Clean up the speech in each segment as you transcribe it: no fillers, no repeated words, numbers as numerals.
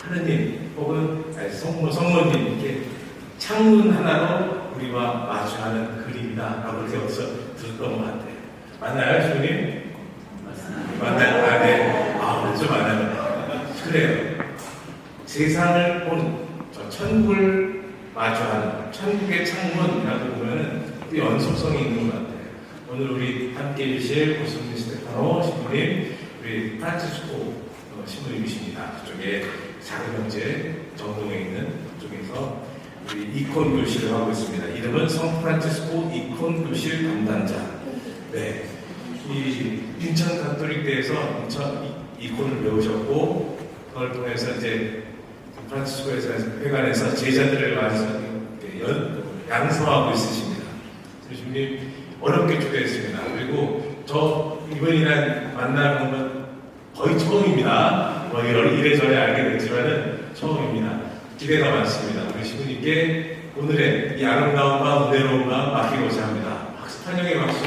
하느님 혹은 성모님 이렇게 창문 하나로 우리와 마주하는 그림이다 라고 그렇게 어디서 들었던 것 같아요. 맞나요, 주님? 맞습니다. 맞나요? 아, 네. 아, 좀 맞나요? 그래요. 세상을 본 저 천국을 마주하는 천국의 창문이라고 보면은 그 연속성이 있는 것 같아요. 오늘 우리 함께 해주실 고승민 스테파노 신부님, 우리 프란치스코 신부님이십니다. 그쪽에 작은 형제 정동에 있는 그쪽에서 우리 이콘 교실을 하고 있습니다. 이름은 성 프란치스코 이콘 교실 담당자. 네, 이 인천 가톨릭대에서 인천 이콘을 배우셨고 그걸 통해서 이제 프란치스코에서 회관에서 제자들을 와서 양성하고 있으십니다. 주님 어렵게 초대했습니다. 그리고 저 이번이란 만나는 건 거의 처음입니다. 뭐 이래저래 알게 됐지만은 처음입니다. 기대가 많습니다. 우리 신부님께 오늘의 이 아름다운 마음, 은혜로운 마음 맡기고자 합니다. 박수, 환영의 박수.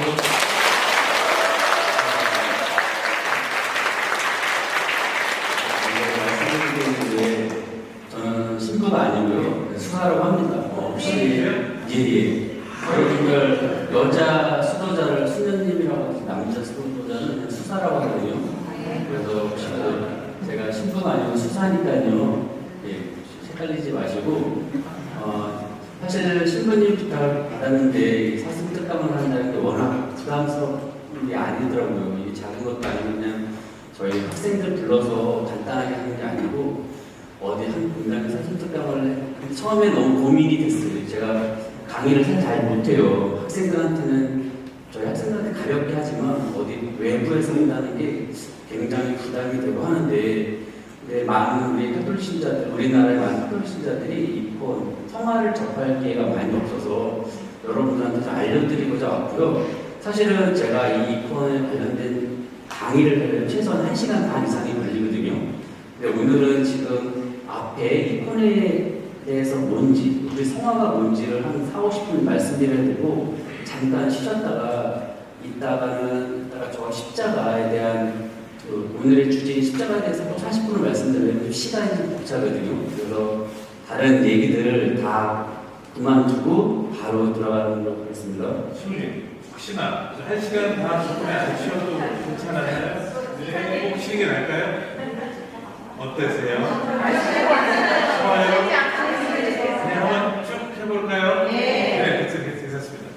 저는 신부가 아니고요. 수사라고 합니다. 혹시 예. 정말 여자 수도자를 수녀님이라고 남자 수도자는 수사라고 하거든요. 그래서 혹시 제가 신부가 아니고 수사니까요. 예, 헷갈리지 마시고 사실 신부님 부탁을 받았는데 사슴 특감을 한다는 게 워낙 부담스러운 게 아니더라고요. 이게 작은 것도 아니고 그냥 저희 학생들 불러서 간단하게 하는 게 아니고 어디 한 분야에 사슴 특감을 처음에 너무 고민이 됐어요. 제가 강의를 잘 못해요. 학생들한테는 저희 학생들한테 가볍게 하지만 어디 외부에서 한다는 게 굉장히 부담이 되고 하는데 많은 우리 카톨릭 신자들, 우리나라의 많은 카톨릭 신자들이 이콘 성화를 접할 기회가 많이 없어서 여러분들한테 좀 알려드리고자 왔고요. 사실은 제가 이 이콘에 관련된 강의를 하려면 최소한 1시간 반 이상이 걸리거든요. 근데 오늘은 지금 앞에 이콘에 대해서 뭔지, 우리 성화가 뭔지를 한 40-50분 말씀드려야 되고 잠깐 쉬셨다가 이따가 저 십자가에 대한 오늘의 주제인 십자가에 대해서 40분을 말씀드리면 시간이 좀 벅차거든요. 그래서 다른 얘기들을 다 그만두고 바로 들어가도록 하겠습니다. 신부님, 혹시나 1시간 반 조금에 안 쉬어도 괜찮아요? 꼭 쉬는 게 나을까요? 어떠세요? 좋아요? 그냥 한번 쭉 해볼까요? 네, 괜찮습니다.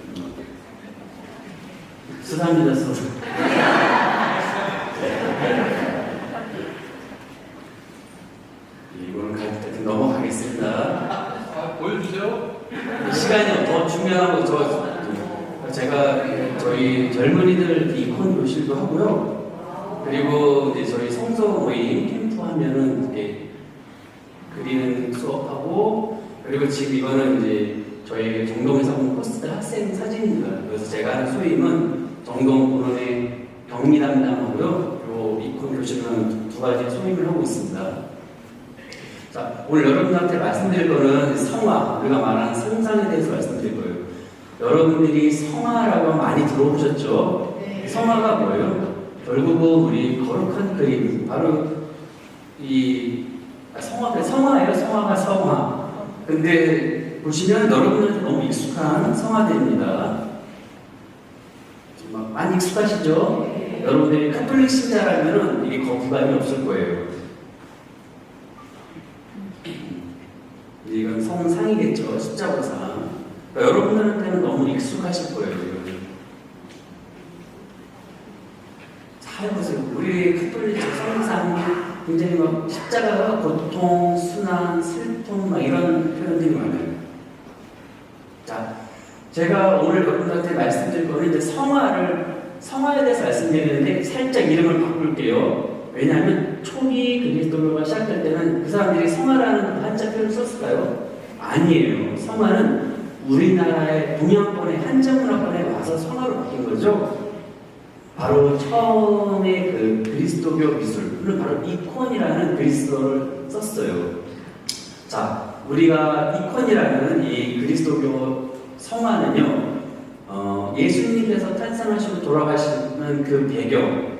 수사입니다, 수사. 이거는 가볍게 넘어가겠습니다. 보여주세요. 시간이 더 중요하고 제가 저희 젊은이들 이콘 교실도 하고요. 그리고 이제 저희 성서 모임 캠프 하면은 이렇게 그리는 수업하고 그리고 지금 이거는 이제 저희 정동에서 본 코스들 학생 사진입니다. 그래서 제가 하는 소임은 정동 본원의 격리 담당하고요. 그리고 이콘 교실은 두 가지 소임을 하고 있습니다. 자, 오늘 여러분들한테 말씀드릴 거는 성화, 우리가 말하는 성상에 대해서 말씀드릴 거예요. 여러분들이 성화라고 많이 들어보셨죠? 네. 성화가 뭐예요? 결국은 우리 거룩한 그림, 바로 성화예요. 성화가 성화. 근데 보시면 여러분들한테 너무 익숙한 성화들입니다. 많이 익숙하시죠? 네. 여러분들이 카톨릭 신자라면 이게 거부감이 없을 거예요. 이건 성상이겠죠. 십자가상. 그러니까 여러분들한테는 너무 익숙하실 거예요. 잘 보세요. 우리 카톨릭 성상이 굉장히 막 십자가가 고통, 순환, 슬픔 막 이런 표현들이 많아요. 자, 제가 오늘 여러분들한테 말씀드릴 거는 이제 성화에 대해서 말씀드리는데 살짝 이름을 바꿀게요. 왜냐하면 초기 그리스도교가 시작될 때는 그 사람들이 성화라는 한자 표현을 썼을까요? 아니에요. 성화는 우리나라의 동양권의 한자문화권에 와서 성화로 바뀐 거죠. 바로 처음에 그 그리스도교 미술은 바로 이콘이라는 그리스어를 썼어요. 자, 우리가 이콘이라는 이 그리스도교 성화는요, 예수님께서 탄생하시고 돌아가시는 그 배경,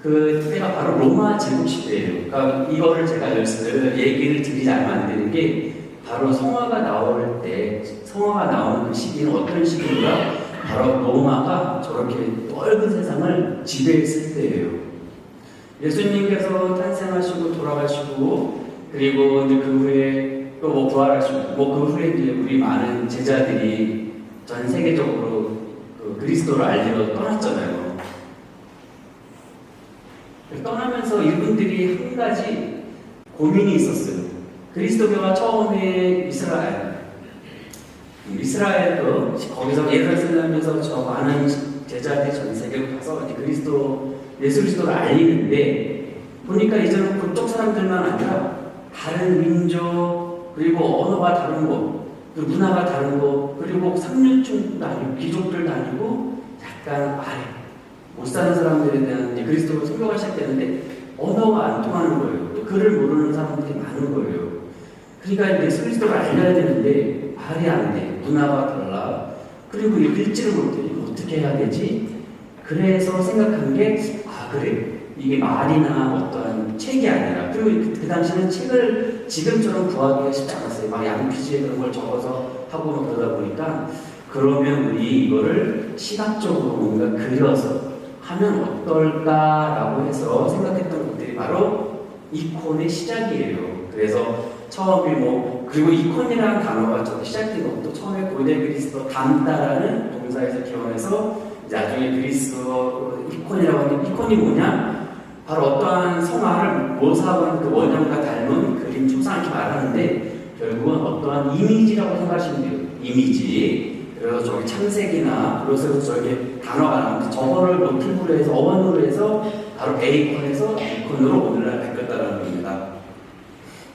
그 때가 바로 로마 제국 시대예요. 그러니까 이거를 제가 얘기를 드리지 않으면 안 되는 게 바로 성화가 나올 때, 성화가 나오는 그 시기는 어떤 시기인가? 바로 로마가 저렇게 넓은 세상을 지배했을 때예요. 예수님께서 탄생하시고 돌아가시고 그리고 이제 그 후에 또 뭐 부활하시고 뭐 그 후에 이제 우리 많은 제자들이 전 세계적으로 그 그리스도를 알리러 떠났잖아요. 떠나면서 이분들이 한 가지 고민이 있었어요. 그리스도교가 처음에 이스라엘도 거기서 예루살렘에서 저 많은 제자들이 전 세계로 가서 이제 예수 그리스도를 알리는데 보니까 이제는 그쪽 사람들만 아니라 다른 민족 그리고 언어가 다른 거, 그 문화가 다른 거, 그리고 상류층도 아니고 귀족들도 아니고 약간 아래 못 사는 사람들에 대한 이제 그리스도를 설교가 시작되는데 언어가 안 통하는 거예요. 또 글을 모르는 사람들이 많은 거예요. 그러니까 예수 그리스도를 알려야 되는데 말이 안 돼. 문화가 달라. 그리고 읽지를 못해. 어떻게 해야 되지? 그래서 생각한 게 그래. 이게 말이나 어떠한 책이 아니라 그리고 그 당시는 책을 지금처럼 구하기가 쉽지 않았어요. 막 양피지에 그런 걸 적어서 하고 막 그러다 보니까 그러면 우리 이거를 시각적으로 뭔가 그려서 하면 어떨까라고 해서 생각했던 것들이 바로 이콘의 시작이에요. 그래서 처음에 그리고 이콘이라는 단어가 시작된 것도 처음에 고대 그리스도 담다라는 동사에서 기원해서 나중에 그리스도 이콘이라고 하는데 이콘이 뭐냐? 바로 어떠한 성화를 모사하는 그 원형과 닮은 그림 초상 이렇게 말하는데 결국은 어떠한 이미지라고 생각하시면 돼요. 이미지. 그래서 저기 창세기나 그래서 저기 단어가 나오는데 저거를 모티브로 해서 어원으로 해서 바로 에이콘에서 이콘으로 오늘날 바뀌었다는 겁니다.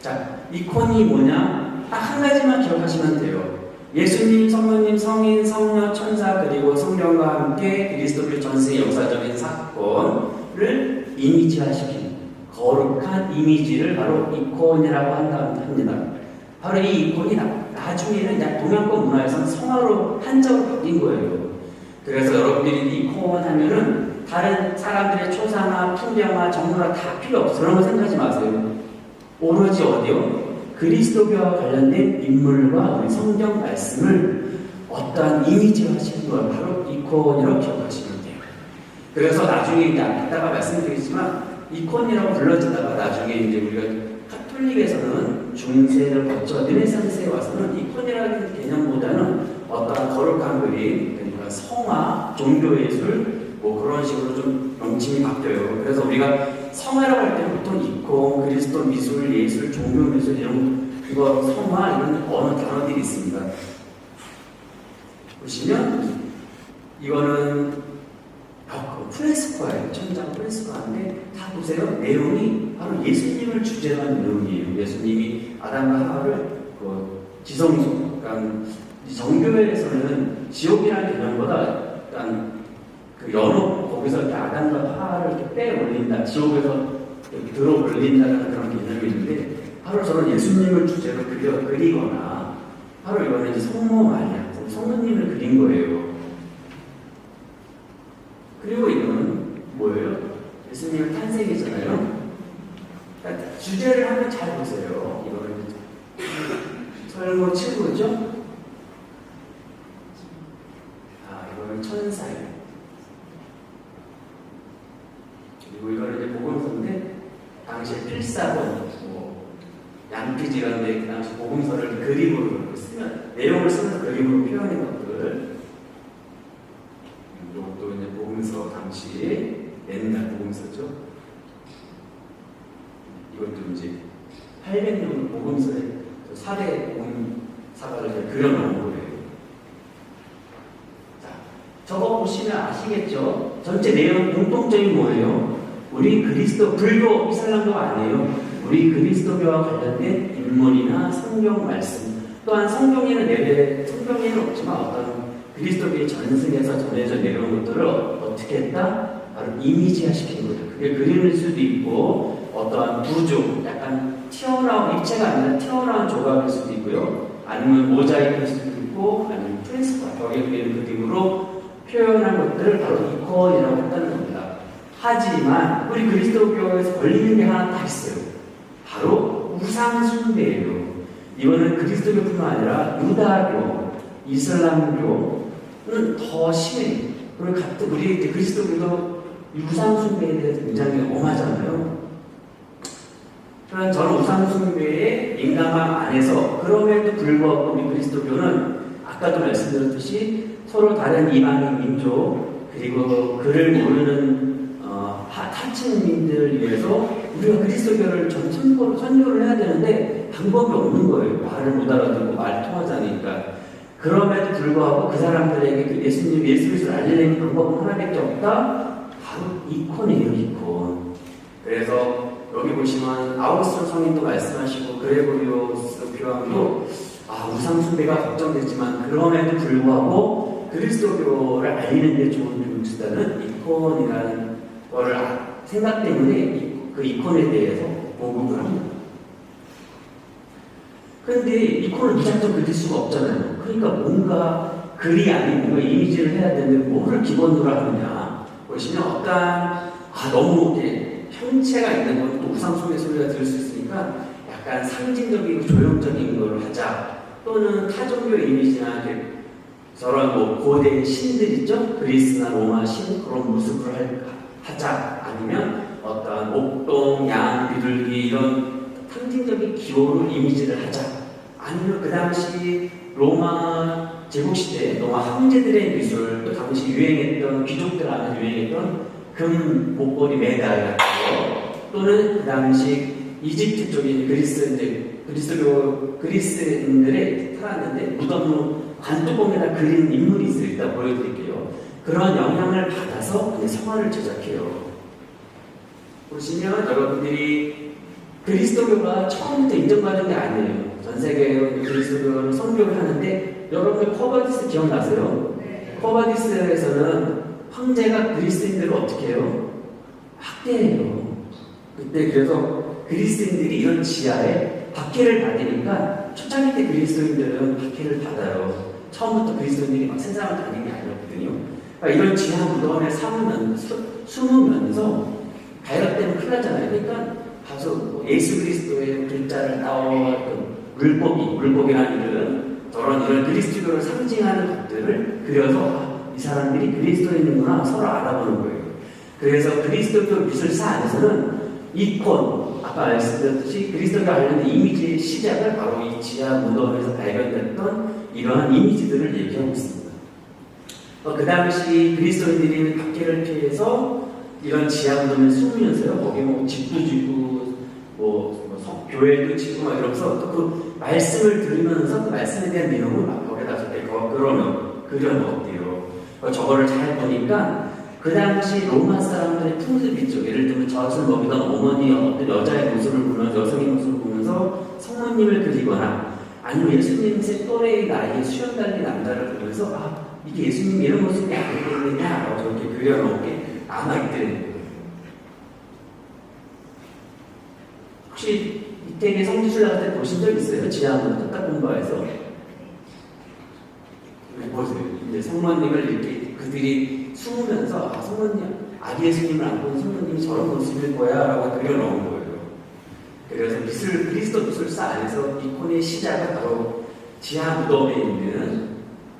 자, 이콘이 뭐냐? 딱 한 가지만 기억하시면 돼요. 예수님, 성모님, 성인, 성녀, 천사 그리고 성령과 함께 그리스도교 전세의 역사적인 사건을 이미지화시킨 거룩한 이미지를 바로 이콘이라고 합니다. 바로 이 이콘이 나중에는 동양권 문화에서는 성화로 한자로 바뀐 거예요. 그래서 여러분들이 이콘 하면은 다른 사람들의 초상화, 풍경화, 정문화 다 필요 없어요. 그런 거 생각하지 마세요. 오로지 어디요? 그리스도교와 관련된 인물과 우리 성경 말씀을 어떠한 이미지화시킨 걸 바로 이콘이라고 기억하시면 돼요. 그래서 나중에 이제 이따가 말씀드리겠지만 이콘이라고 불러지다가 나중에 이제 우리가 카톨릭에서는 중세를 거쳐 르네상스에 와서는 이콘이라는 개념보다는 어떠한 거룩한 그림, 그러니까 성화, 종교예술 그런 식으로 좀 명칭이 바뀌어요. 그래서 우리가 성화라고 할 때 보통 이콘, 그리스도 미술, 예술, 종교 미술 이런 그거 성화 이런 언어 단어들이 있습니다. 보시면 이거는 프레스코예요. 천장 프레스코인데 다 보세요. 내용이 바로 예수님을 주제로 한 내용이에요. 예수님이 아담과 하와를 지성소, 그러니까 정교회에서는 지옥이라는 개념보다 약간 연옥 거기서 이렇게 아담과 하와를 이렇게 빼 올린다, 지옥에서 들어 올린다는 그런 개념이 있는데 바로 저런 예수님을 주제로 그리거나 바로 이거는 이제 성모 마리아, 성모님을 그린 거예요. 그리고 이거는 뭐예요? 예수님의 탄생이잖아요. 그러니까 주제를 한번 잘 보세요. 이거는 설모 7구죠? 이거는 천사예요. 그리고 이거는 이제 복음서인데 당시에 필사본, 양피지 이런데 그 당시 복음서를 그림으로 쓰면 내용을 쓰면서 그림으로 표현한 것들. 이것도 이제 복음서 당시 옛날 복음서죠. 이것도 이제 800년 복음서에 4대 복음사가를 그려놓은 거예요. 자, 저거 보시면 아시겠죠? 전체 내용 공통점이 뭐예요? 우리 그리스도, 불교, 이슬람교가 아니에요. 우리 그리스도교와 관련된 인물이나 성경 말씀, 또한 성경에는 없지만 어떤 그리스도교의 전승에서 전해져 내려온 것들을 어떻게 했다? 바로 이미지화 시킨 거죠. 그게 그림일 수도 있고, 어떠한 부조, 약간 튀어나온, 입체가 아니라 튀어나온 조각일 수도 있고요. 아니면 모자이크일 수도 있고, 아니면 프레스코, 벽에 그리는 그림으로 표현한 것들을 바로 이콘이라고 했다는 겁니다. 하지만 우리 그리스도교에서 걸리는 게 하나 딱 있어요. 바로 우상숭배예요. 이거는 그리스도교뿐만 아니라 유다교, 이슬람교는 더 심해요. 그리고 같은 우리 그리스도교도 우상숭배에 대해서 굉장히 엄하잖아요. 그러나 저는 우상숭배에 민감함 안에서 그럼에도 불구하고 우리 그리스도교는 아까도 말씀드렸듯이 서로 다른 이방인 민족 그리고 그를 모르는 타층민들을 위해서 우리가 그리스도교를 선교를 해야 되는데 방법이 없는 거예요. 말을 못 알아듣고 말 통하지 않으니까. 그럼에도 불구하고 그 사람들에게 그 예수 그리스도를 알리는 방법은 하나밖에 없다. 바로 이콘이에요, 이콘. 그래서 여기 보시면 아우구스토 성인도 말씀하시고 그레고리오스 교황도 우상숭배가 걱정되지만 그럼에도 불구하고 그리스도교를 알리는 데 좋은 수단은 이콘이라는 거를 생각 때문에 그 이콘에 대해서 보급을 합니다. 그런데 이콘을 무작정 그릴 수가 없잖아요. 그러니까 뭔가 글이 아닌 뭔가 이미지를 해야 되는데 뭐를 기본으로 하느냐. 보시면 어떤 너무 이렇게 형체가 있는 건 또 우상숭배 소리가 들을 수 있으니까 약간 상징적이고 조형적인 걸 하자. 또는 타종교 이미지나 저런 고대 신들 있죠? 그리스나 로마 신 그런 모습을 하자. 아니면 어떤 목동, 양, 비둘기 이런 상징적인 기호로 이미지를 하자. 아니면 그 당시 로마 제국시대 로마 황제들의 미술 또 당시 유행했던 귀족들 안에 유행했던 금 목걸이 메달 같은 거 또는 그 당시 이집트 쪽인 그리스인들의 살았는데 무덤으로 관뚜껑에다 그린 인물이 있어요. 이따 보여드릴게요. 그런 영향을 받아서 성화를 제작해요. 보시면 여러분들이 그리스도교가 처음부터 인정받은 게 아니에요. 전 세계에 그리스도교를 선교를 하는데 여러분들 커바디스 기억나세요? 네. 커바디스에서는 황제가 그리스인들을 어떻게 해요? 학대해요. 그때 그래서 그리스인들이 이런 지하에 박해를 받으니까 초창기 때 그리스도인들은 박해를 받아요. 처음부터 그리스도인들이 막 세상을 다니는 게 아니었거든요. 그러니까 이런 지하 무덤에 숨으면서 발각되면 큰일 나잖아요. 그러니까 가서 예수 그리스도의 글자를 따온 물고기라는 일은 이런 그리스도교를 상징하는 것들을 그려서 이 사람들이 그리스도인이구나 서로 알아보는 거예요. 그래서 그리스도교 미술사 안에서는 이콘, 아까 말씀드렸듯이 그리스도가 관련된 이미지의 시작을 바로 이 지하 무덤에서 발견됐던 이러한 이미지들을 얘기하고 있습니다. 그 당시 그리스도인들이 박해를 피해서 이런 지하 무덤에 숨으면서요, 거기 집도 짓고, 교회도 짓고 막 이러면서 또 그 말씀을 들으면서 그 말씀에 대한 내용을 막 거기다 그려놓었대요. 저거를 잘 보니까 그 당시 로마 사람들의 풍습 있죠. 예를 들면 젖을 먹이던 어머니 어떤 여자의 모습을 보면서 여성의 모습을 보면서 성모님을 그리거나 아니면 예수님의 또래의 나이에 수염 달린 남자를 보면서 이게 예수님 이런 모습이 아니겠느냐라고 저렇게 그려놓은 게 남아있더라는 거예요. 혹시 이태리 성지순례 같은 때 보신 적 있어요? 지하문 탁탁공부에서 보세요. 이제 성모님을 이렇게 그들이 숨으면서 성모님, 아기 예수님을 안고 있는 성모님이 저런 모습일 거야 라고 그려놓은 거예요. 그래서 그리스도 미술사 안에서 이콘의 시작은 바로 지하 무덤에 있는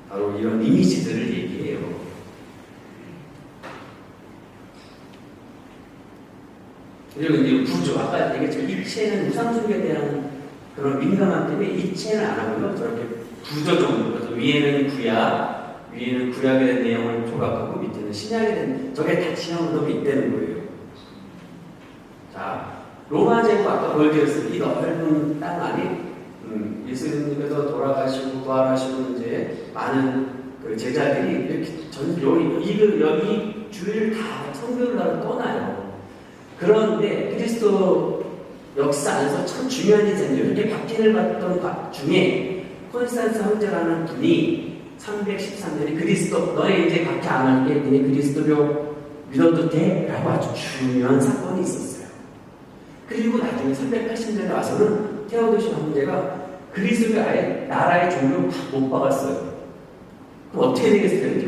바로 이런 이미지들을 얘기해요. 그리고 이제 구조, 아까 얘기했지만 일체는 우상숭배에 대한 그런 민감함 때문에 일체는 안 하고요. 저렇게 구조적으로, 그래서 위에는 위에는 구약에 대한 내용을 조각하고 밑에는 신약에 대한 저게 다 지하 무덤이 있다는 거예요. 자, 로마 제국 아까 보여드렸을 이 넓은 땅 안에 예수님께서 돌아가시고 부활하시고 이제 많은 그 제자들이 이렇게 여기 주일 다 성교를 하러 떠나요. 그런데 그리스도 역사 안에서 참 중요한 일이 생겨요. 이렇게 박해를 받던 중에 콘스탄스 황제라는 분이 313년에 그리스도 너네 이제 박해 안 할게 너네 그리스도교 믿어도 돼? 라고 아주 중요한 사건이 있었어요. 그리고 나중에 380년에 와서는 테오도시 황제가 그리스도교 아예 나라의 종교를 다 못 박았어요. 그럼 어떻게 되겠어요?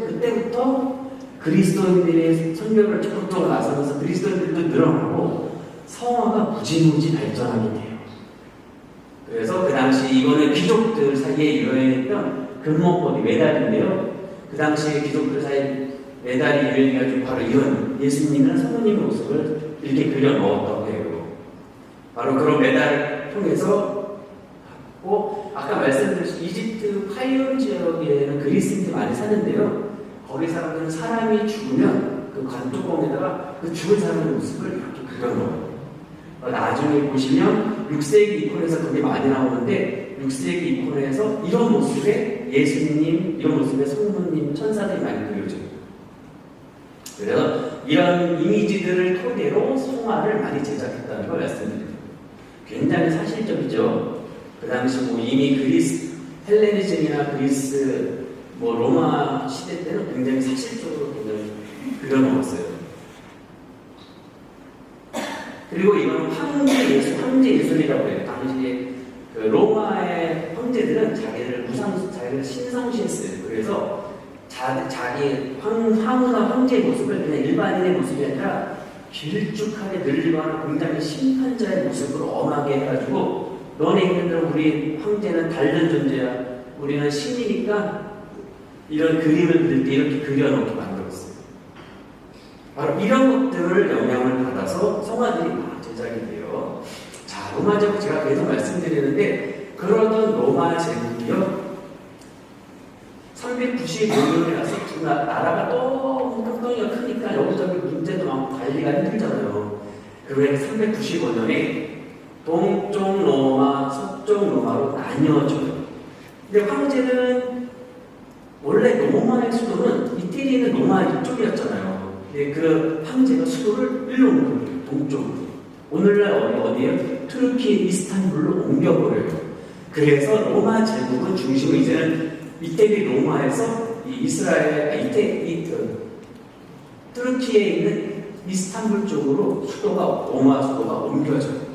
그때부터 그리스도인들의 선교를 적극적으로 나서면서 그리스도인들도 늘어나고 성화가 무지무지 발전하게 돼요. 그래서 그 당시 이거는 귀족들 사이에 유행했던 근목법이 메달인데요. 그 당시에 귀족들 사이에 메달이 유행해가지고 바로 이런 예수님이나 성모님의 모습을 이렇게 그려 넣었다고 해요. 바로 그런 메달을 통해서 아까 말씀드린 이집트 파이온 지역에는 그리스인들이 많이 사는데요. 거기 사람들은 사람이 죽으면 그 관뚜껑에다가 그 죽은 사람의 모습을 이렇게 그려놓아요. 나중에 보시면 6세기 이콘에서 그게 많이 나오는데 6세기 이콘에서 이런 모습의 예수님, 이런 모습의 성모님, 천사들이 많이 그려져요. 그래서 이런 이미지들을 토대로 성화를 많이 제작했다는 걸 말씀드립니다. 굉장히 사실적이죠. 그 당시 이미 그리스, 헬레니즘이나 그리스, 로마 시대 때는 굉장히 사실적으로 굉장히 그려놓았어요. 그리고 이건 황제 예술이라고 해요. 당시에 그 로마의 황제들은 자기를 신성시했어요. 그래서 자기 황후나 황제의 모습을 그냥 일반인의 모습이 아니라 길쭉하게 늘리거나 굉장히 심판자의 모습으로 엄하게 해가지고 너네 있는 우리 황제는 다른 존재야. 우리는 신이니까 이런 그림을 그릴 때 이렇게 그려놓게 만들었어요. 바로 이런 것들을 영향을 받아서 성화들이 막 제작이 돼요. 자, 로마 제국 제가 계속 말씀드리는데 그러던 로마 제국이요. 395년이라서 나라가 너무 덩덩이가 크니까 여기저기 문제도 많고 관리가 힘들잖아요. 그래서 395년에 동쪽 로마, 서쪽 로마로 나뉘어져요. 근데 황제는 원래 로마의 수도는 이태리에 있는 로마 이쪽이었잖아요. 근데 그 황제가 수도를 일로 옮겨버려요. 동쪽으로. 오늘날 어디에요? 투르키 이스탄불로 옮겨버려요. 그래서 로마 제국은 중심을 이제는 이태리 로마에서 투르키에 있는 이스탄불 쪽으로 로마 수도가 옮겨져요.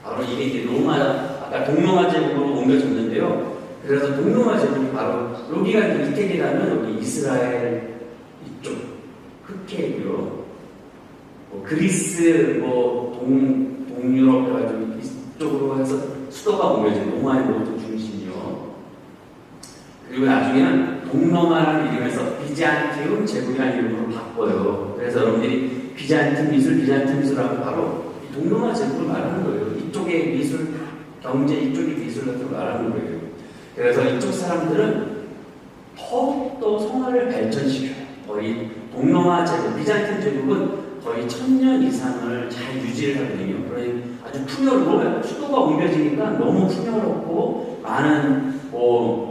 바로 이게 이제 아까 동로마 제국으로 옮겨졌는데요. 그래서 동로마 제국이 바로 여기가 이태리라면 여기 이스라엘 이쪽 흑해고요. 그리스 동유럽 해가지고 이쪽으로 해서 수도가 옮겨진 로마의 모든 중심이요. 그리고 나중에는 동로마라는 이름에서 비잔티움 제국이라는 이름으로 바꿔요. 그래서 여러분들이 비잔틴 미술하고 바로 이 동로마 제국을 말하는 거예요. 이쪽의 미술, 경제 이쪽의 미술 같은 걸 말하는 거예요. 그래서 이쪽 사람들은 더욱더 성화를 발전시켜요. 거의 동로마 제국, 비잔틴 제국은 거의 1000년 이상을 잘 유지를 하거든요. 그러니 아주 풍요롭고 수도가 옮겨지니까 너무 풍요롭고 많은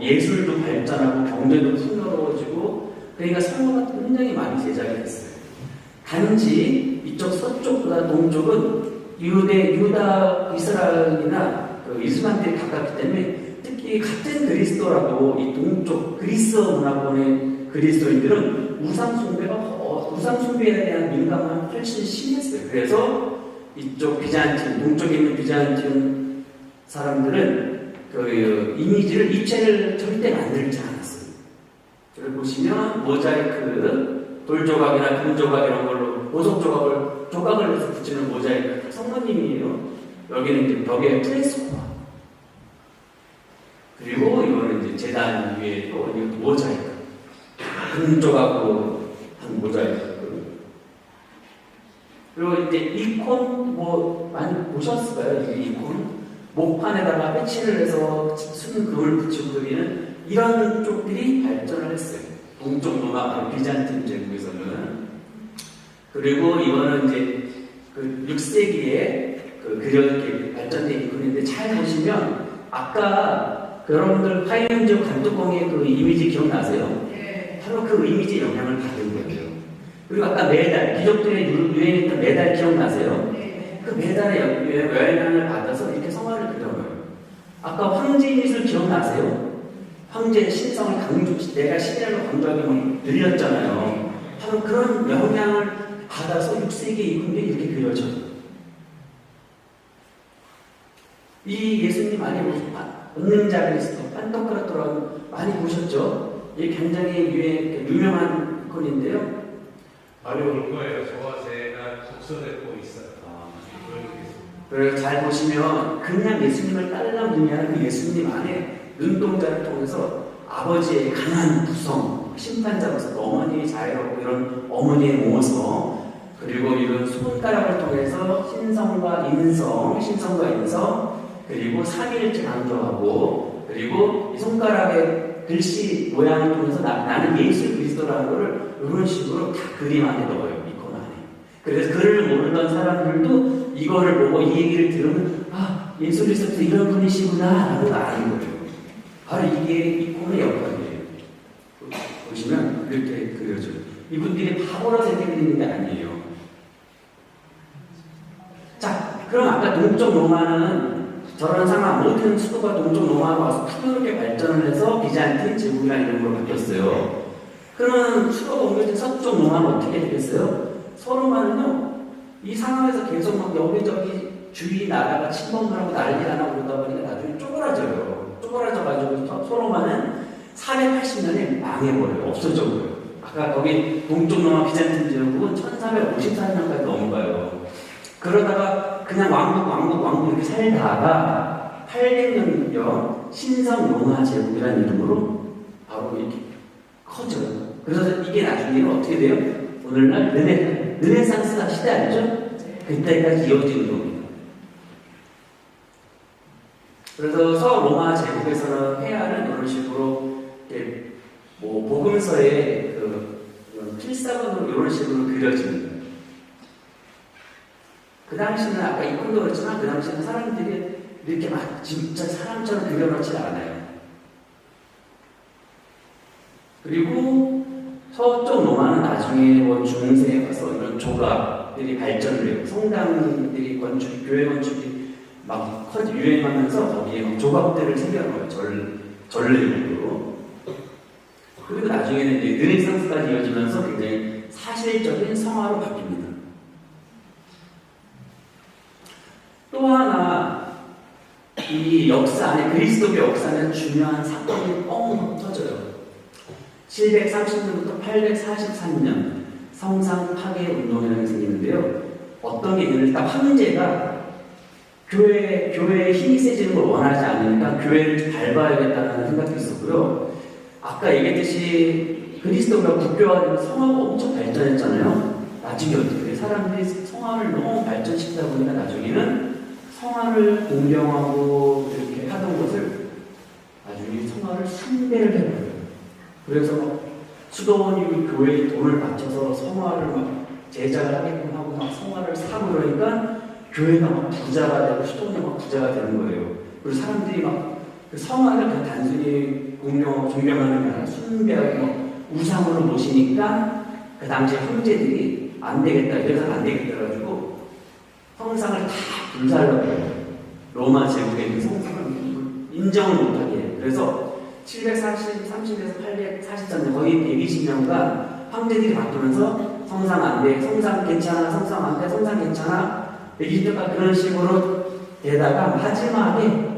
예술도 발전하고 경제도 풍요로워지고 그러니까 성화가 굉장히 많이 제작이 됐어요. 단지 이쪽 서쪽보다 동쪽은 유다, 이스라엘이나 그 이슬람들이 가깝기 때문에 특히 같은 그리스도라도 이 동쪽 그리스 문화권의 그리스도인들은 우상숭배에 대한 민감함이 훨씬 심했어요. 그래서 이쪽 동쪽에 있는 비잔틴 사람들은 그 이미지를 입체를 절대 만들지 않았어요. 저를 보시면 모자이크, 돌조각이나 금조각 이런 걸로 보석 조각을 해서 붙이는 모자이크 성모님이에요. 여기는 이제 벽에 프레스코가 그리고 이거는 이제 재단 위에 또 이것도 모자이크 금조각으로 한 모자이크. 그리고 이제 이콘 많이 보셨을까요? 이 이콘 목판에다가 배치를 해서 순 금을 붙이고 그리는 이런 쪽들이 발전을 했어요. 동쪽 로마 비잔틴 제국에서는. 그리고 이거는 이제 그 6세기에 그렇게 발전된 이콘인데 잘 보시면 아까 여러분들 파이온 지역 관뚜껑의 그 이미지 기억나세요? 네. 바로 그 이미지의 영향을 받은 거예요. 그리고 아까 메달, 귀족들의 유행했던 메달 기억나세요? 네. 그 메달의 영향을 받아서 이렇게 성화를 그려요. 아까 황제 미술 기억나세요? 황제의 신성을 내가 신이라고 강조하게 들렸잖아요. 바로 그런 영향을 받아서 6세기에 이쁜게 이렇게 그려져요. 이 예수님 안에 권능자 그리스도, 판토크라토라고 많이 보셨죠? 이게 굉장히 유명한 건인데요. 바로 올 거예요. 소화제가 독서되고 있어요. 그래서 잘 보시면 그냥 예수님을 따르는 분이 아니라 그 예수님 안에 눈동자를 통해서 아버지의 강한 부성, 심판자로서 어머니의 자유롭고 이런 어머니의 모성, 그리고 이런 손가락을 통해서 신성과 인성, 그리고 삼위일체 강조하고, 그리고 이 손가락의 글씨 모양을 통해서 나는 예수 그리스도라는 것을 이런 식으로 다 그림 안에 넣어요. 이건 안에. 그래서 글을 모르던 사람들도 이거를 보고 이 얘기를 들으면 아, 예수 그리스도 이런 분이시구나 라고 아는 거예요. 바로 이게 이콘의 역할이에요. 보시면 그렇게 그려져요. 이분들이 바보라서 이렇게 그리는 게 아니에요. 자, 그럼 아까 동쪽 로마는 저런 상황, 모든 수도가 동쪽 로마로 와서 푸르게 발전을 해서 비잔틴 제국이라는 이름으로 바뀌었어요. 그러면 수도가 옮겨진 서쪽 로마는 어떻게 되겠어요? 서로만은요, 이 상황에서 계속 막 여기저기 주위 나라가 침범을 하고 난리가 나고 그러다 보니까 나중에 쪼그라져요. 쪼그라져가지고 서로만은 480년에 망해버려요. 없어져버려요. 아까 거기 동쪽 로마 비잔틴 제국은 1454년까지 넘어가요. 그러다가 그냥 왕국 이렇게 살다가 800년경 신성 로마 제국이라는 이름으로 바로 이렇게 커져요. 그래서 이게 나중에는 어떻게 돼요? 오늘날 르네상스 시대 아니죠? 그때까지 이어지는 겁니다. 그래서 서로마 제국에서는 회화는 이런 식으로 뭐 복음서의 필사본으로 이런 식으로 그려집니다. 그 당시는 아까 이콘도 그렇지만 그 당시는 사람들이 이렇게 막 진짜 사람처럼 그려놓지 않아요. 그리고 서쪽 로마는 나중에 뭐 중세에 가서 이런 조각들이 발전을 해요. 성당들이 교회 건축이 막 유행하면서 거기에 막 조각들을 새겨놓아요. 전례적으로. 그리고 나중에는 이제 르네상스까지 이어지면서 굉장히 사실적인 성화로 바뀝니다. 또 하나 이 역사 안에 그리스도의 역사는 중요한 사건이 뻥 터져요. 730년부터 843년 성상 파괴 운동이라는 게 생기는데요. 어떤 게 있냐면 일단 황제가 교회의 힘이 세지는 걸 원하지 않으니까 교회를 밟아야겠다는 생각도 있었고요. 아까 얘기했듯이 그리스도가 국교화되면 성화가 엄청 발전했잖아요. 나중에 어떻게 돼요? 사람들이 성화를 너무 발전시키다 보니까 나중에는 성화를 공경하고 이렇게 하던 것을 나중에 성화를 숭배를 해버려요. 그래서 막 수도원이 교회에 돈을 바쳐서 성화를 막 제작을 하게끔 하고 막 성화를 사고 그러니까 교회가 막 부자가 되고 수도원이 막 부자가 되는 거예요. 그리고 사람들이 막 그 성화를 그냥 단순히 존경하는 게 아니라 숭배하고 막 우상으로 모시니까 그 당시 황제들이 안 되겠다, 이래서 안 되겠다 해가지고 성상을 다 불살라고요. 로마 제국의 그 성상을 인정을 못하게 해요. 그래서 730에서 843년 거의 120년간 황제들이 바뀌면서 성상 안 돼, 성상 괜찮아, 성상 안 돼, 성상 괜찮아 120년간 그런 식으로 되다가 마지막에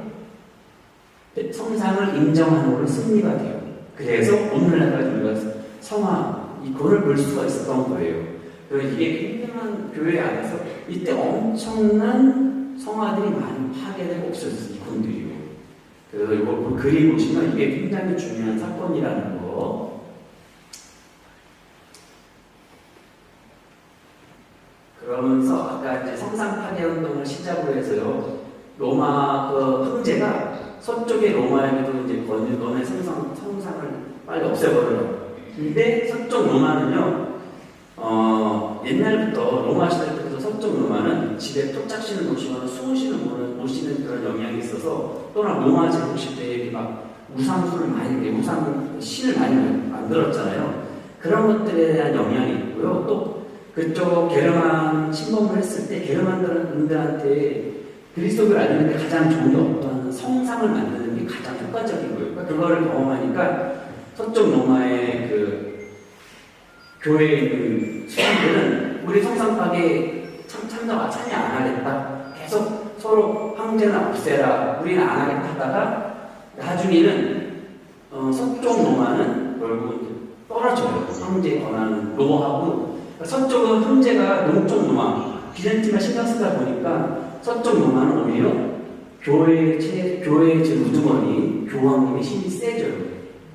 성상을 인정하는 걸로 승리가 돼요. 그래서 오늘날까지 우리가 성화 이거를 볼 수가 있었던 거예요. 그래서 이게 굉장한 교회 안에서 이때 엄청난 성화들이 많이 파괴되고 없어졌어요. 이콘들이요. 그래서 이거 그림 보시면 이게 굉장히 중요한 사건이라는 거. 그러면서 아까 이제 성상 파괴 운동을 시작으로 해서요. 로마 그 황제가 서쪽의 로마에게도 이제 너네 성상을 빨리 없애버려요. 근데 서쪽 로마는요, 옛날부터 로마 시대 때부터 서쪽 로마는 집에 토착신을 모시거나 수호신을 모시는 그런 영향이 있어서 또한 로마 제국 시대에 막 우상수를 많이, 신을 많이 만들었잖아요. 그런 것들에 대한 영향이 있고요. 또 그쪽 게르만 침범을 했을 때 게르만들한테 그리스도를 알리는데 가장 좋은 게 어떤 성상을 만드는 게 가장 효과적인 거예요. 그러니까 그거를 경험하니까 서쪽 로마의 그 교회에 있는 사람들은 우리 성상 파괴 참여 안 하겠다. 계속 서로 황제나 없애라. 우리는 안 하겠다 하다가 나중에는 서쪽 로마는 결국 떨어져요. 황제의 권한을 로하고 서쪽은 황제가 동쪽 로마 비잔틴만 신경 쓰다 보니까 서쪽 로마는 오히려 교회의 우두머리 교황님의 힘이 세져요.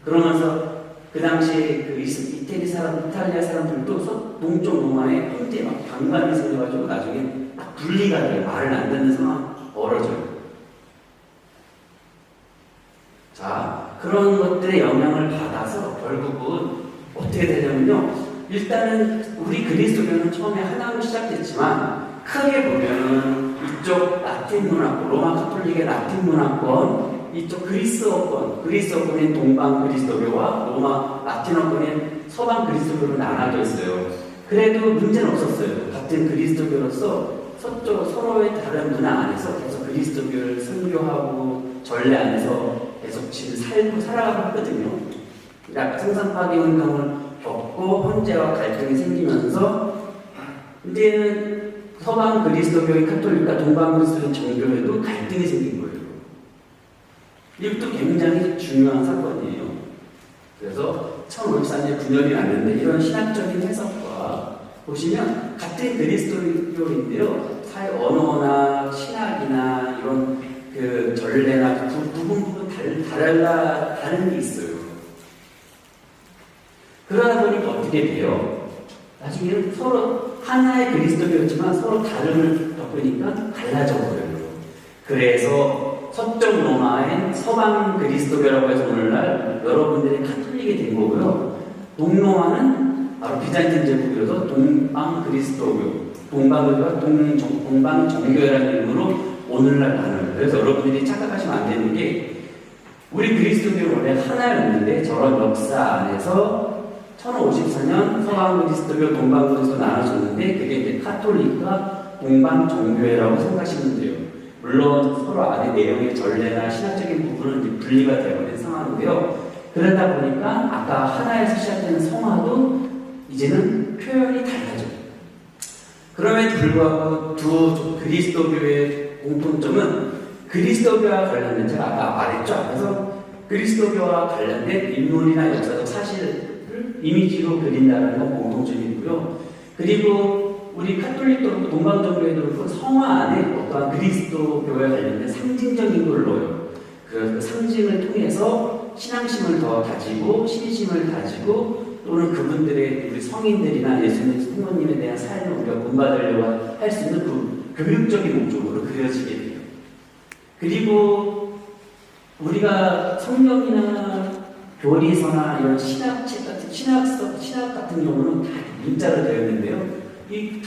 그러면서 그 당시에 그 이탈리아 사람들도 동쪽 로마의 황제에 막 반감이 생겨가지고 나중에 딱 분리가 돼요. 말을 안 듣는 상황 벌어져요. 자, 그런 것들의 영향을 받아서 결국은 어떻게 되냐면요. 일단은 우리 그리스도교는 처음에 하나로 시작됐지만 크게 보면은 이쪽 라틴 문화권, 로마 카톨릭의 라틴 문화권, 이쪽 그리스어권인 동방 그리스도교와 로마 라틴어권인 서방 그리스도교로 나눠져 있어요. 그래도 문제는 없었어요. 같은 그리스도교로서 서로의 다른 문화 안에서 계속 그리스도교를 선교하고 전례 안에서 계속 지금 살아가고 있거든요. 생산 파괴 운동을 겪고 황제와 갈등이 생기면서 이제는 서방 그리스도교의 카톨릭과 동방 그리스도교 정교회도 갈등이 생긴 거예요. 이것도 굉장히 중요한 사건이에요. 그래서 1554년에 분열이 났는데 이런 신학적인 해석과 보시면 같은 그리스도교인데요. 사회 언어나 신학이나 이런 그 전례나 부분 다른 게 있어요. 그러다 보니까 어떻게 돼요? 나중에는 서로 하나의 그리스도교였지만 서로 다름을 겪으니까 달라져 버려요. 그래서 서쪽 로마의 서방 그리스도교라고 해서 오늘날 여러분들이 카톨릭이 된 거고요. 동로마는 바로 비잔틴 제국이라서 동방 그리스도교, 동방교와 동방 정교회라는 이름으로 오늘날 나눠요. 그래서 여러분들이 착각하시면 안 되는 게 우리 그리스도교는 원래 하나였는데 저런 역사 안에서 1554년 서방 그리스도교, 동방 그리스도 나눠졌는데 그게 이제 카톨릭과 동방 정교회라고 생각하시면 돼요. 물론 서로 안에 내용의 전례나 신학적인 부분은 이제 분리가 되어버린 상황인데요. 그러다 보니까 아까 하나에서 시작되는 성화도 이제는 표현이 달라져요. 그럼에도 불구하고 두 그리스도교의 공통점은 그리스도교와 관련된 제가 아까 말했죠. 그래서 그리스도교와 관련된 인물이나 역사적 사실을 이미지로 그린다는 건 공통점이고요. 그리고 우리 카톨릭도 그렇고 동방정교회도 그렇고 성화 안에 어떠한 그리스도교에 관련된 상징적인 걸 넣어요. 그 상징을 통해서 신앙심을 더 다지고 신심을 다지고 또는 그분들의 우리 성인들이나 예수님 부모님에 대한 삶을 우리가 본받으려고 할 수 있는 그 교육적인 목적으로 그려지게 돼요. 그리고 우리가 성경이나 교리서나 이런 신학책 같은 신학 같은 경우는 다 문자로 되어 있는데요. 이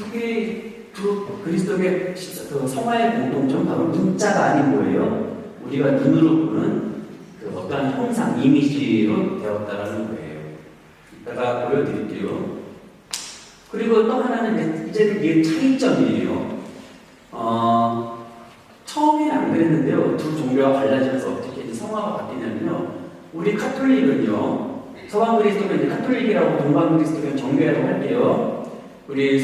두 그리스도의 성화의 공통점 바로 문자가 아닌 거예요. 우리가 눈으로 보는 그 어떠한 형상, 이미지로 되었다라는 거예요. 이따가 보여드릴게요. 그리고 또 하나는 이제는 이게 차이점이에요. 처음에는 안 그랬는데요. 두 종교가 갈라지면서 어떻게 성화가 바뀌냐면요. 우리 카톨릭은요. 서방 그리스도교는 카톨릭이라고 동방 그리스도교는 정교회라고 할게요. 우리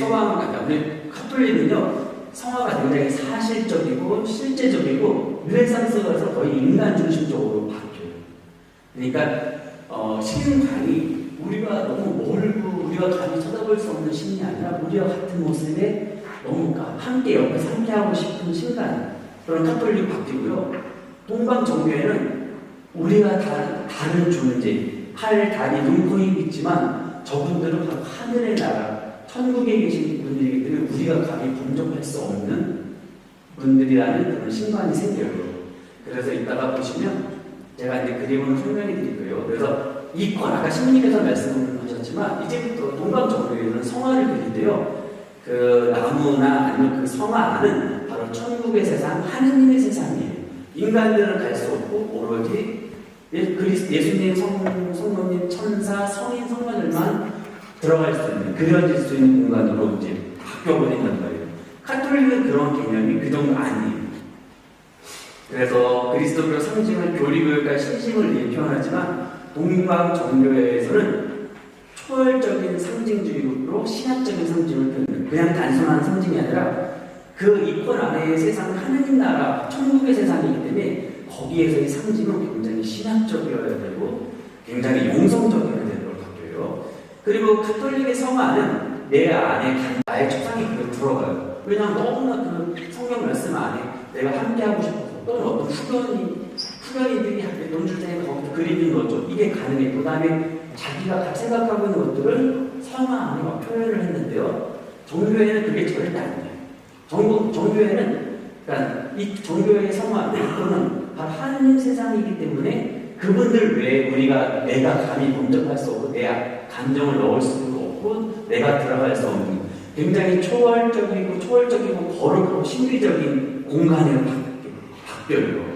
카톨릭은요. 성화가 굉장히 사실적이고 실제적이고 르네상스에서 거의 인간 중심적으로 바뀌어요. 그러니까 신앙이 우리가 너무 멀고 우리가 감히 쳐다볼 수 없는 신이 아니라 우리와 같은 모습에 너무 함께 옆에서 함께하고 싶은 신간 그런 카톨릭이 바뀌고요. 동방 정교회는 우리가 다른 존재, 팔, 다리, 눈, 코, 입 있지만 저분들은 바로 하늘의 나라, 천국에 계신 분들이기 때문에 우리가 감히 범접할 수 없는 분들이라는 그런 신관이 생겨요. 그래서 이따가 보시면 제가 이제 그림을 설명해 드릴 거예요. 그래서 이권 아까 신부님께서 말씀하셨지만 이제부터 동방 정교회는 성화를 그린데요. 그 나무나 아니면 그 성화 안은 바로 천국의 세상, 하느님의 세상이에요. 인간들은 갈 수 없고 오로지 예수님, 성도님, 천사, 성인, 성만들만 들어갈 수 있는, 그려질 수 있는 공간으로 이제 바뀌어버린단 말이에요. 카톨릭은 그런 개념이 그 정도 아니에요. 그래서 그리스도교 상징을 교리교육과 신심을 표현하지만 동방 정교회에서는 초월적인 상징주의로 신학적인 상징을 표현해요. 그냥 단순한 상징이 아니라 그 이권 안에의 세상은 하느님 나라, 천국의 세상이기 때문에 거기에서의 상징은 굉장히 신학적이어야 되고 굉장히 용성적이어야 되는 걸 바뀌어요. 그리고 가톨릭의 성 안은 내 안에 나의 초상이 그걸 들어가요. 왜냐하면 너무나 그 성경 말씀 안에 내가 함께하고 싶어서 또는 어떤 후견인들이 함께 돈 줄 테니까 거기서 그림을 넣어줘. 이게 가능해. 그 다음에 자기가 생각하고 있는 것들을 성 안에 막 표현을 했는데요. 정교회는 그게 절대 아니에요. 정교회는 그러니까 이 정교회의 성화 그거는 바로 하나님 세상이기 때문에 그분들 외에 내가 감히 범접할 수 없고 내 감정을 넣을 수 없고 내가 들어갈 수 없는 굉장히 초월적이고 거룩하고 신비적인 공간으로 바뀌어요.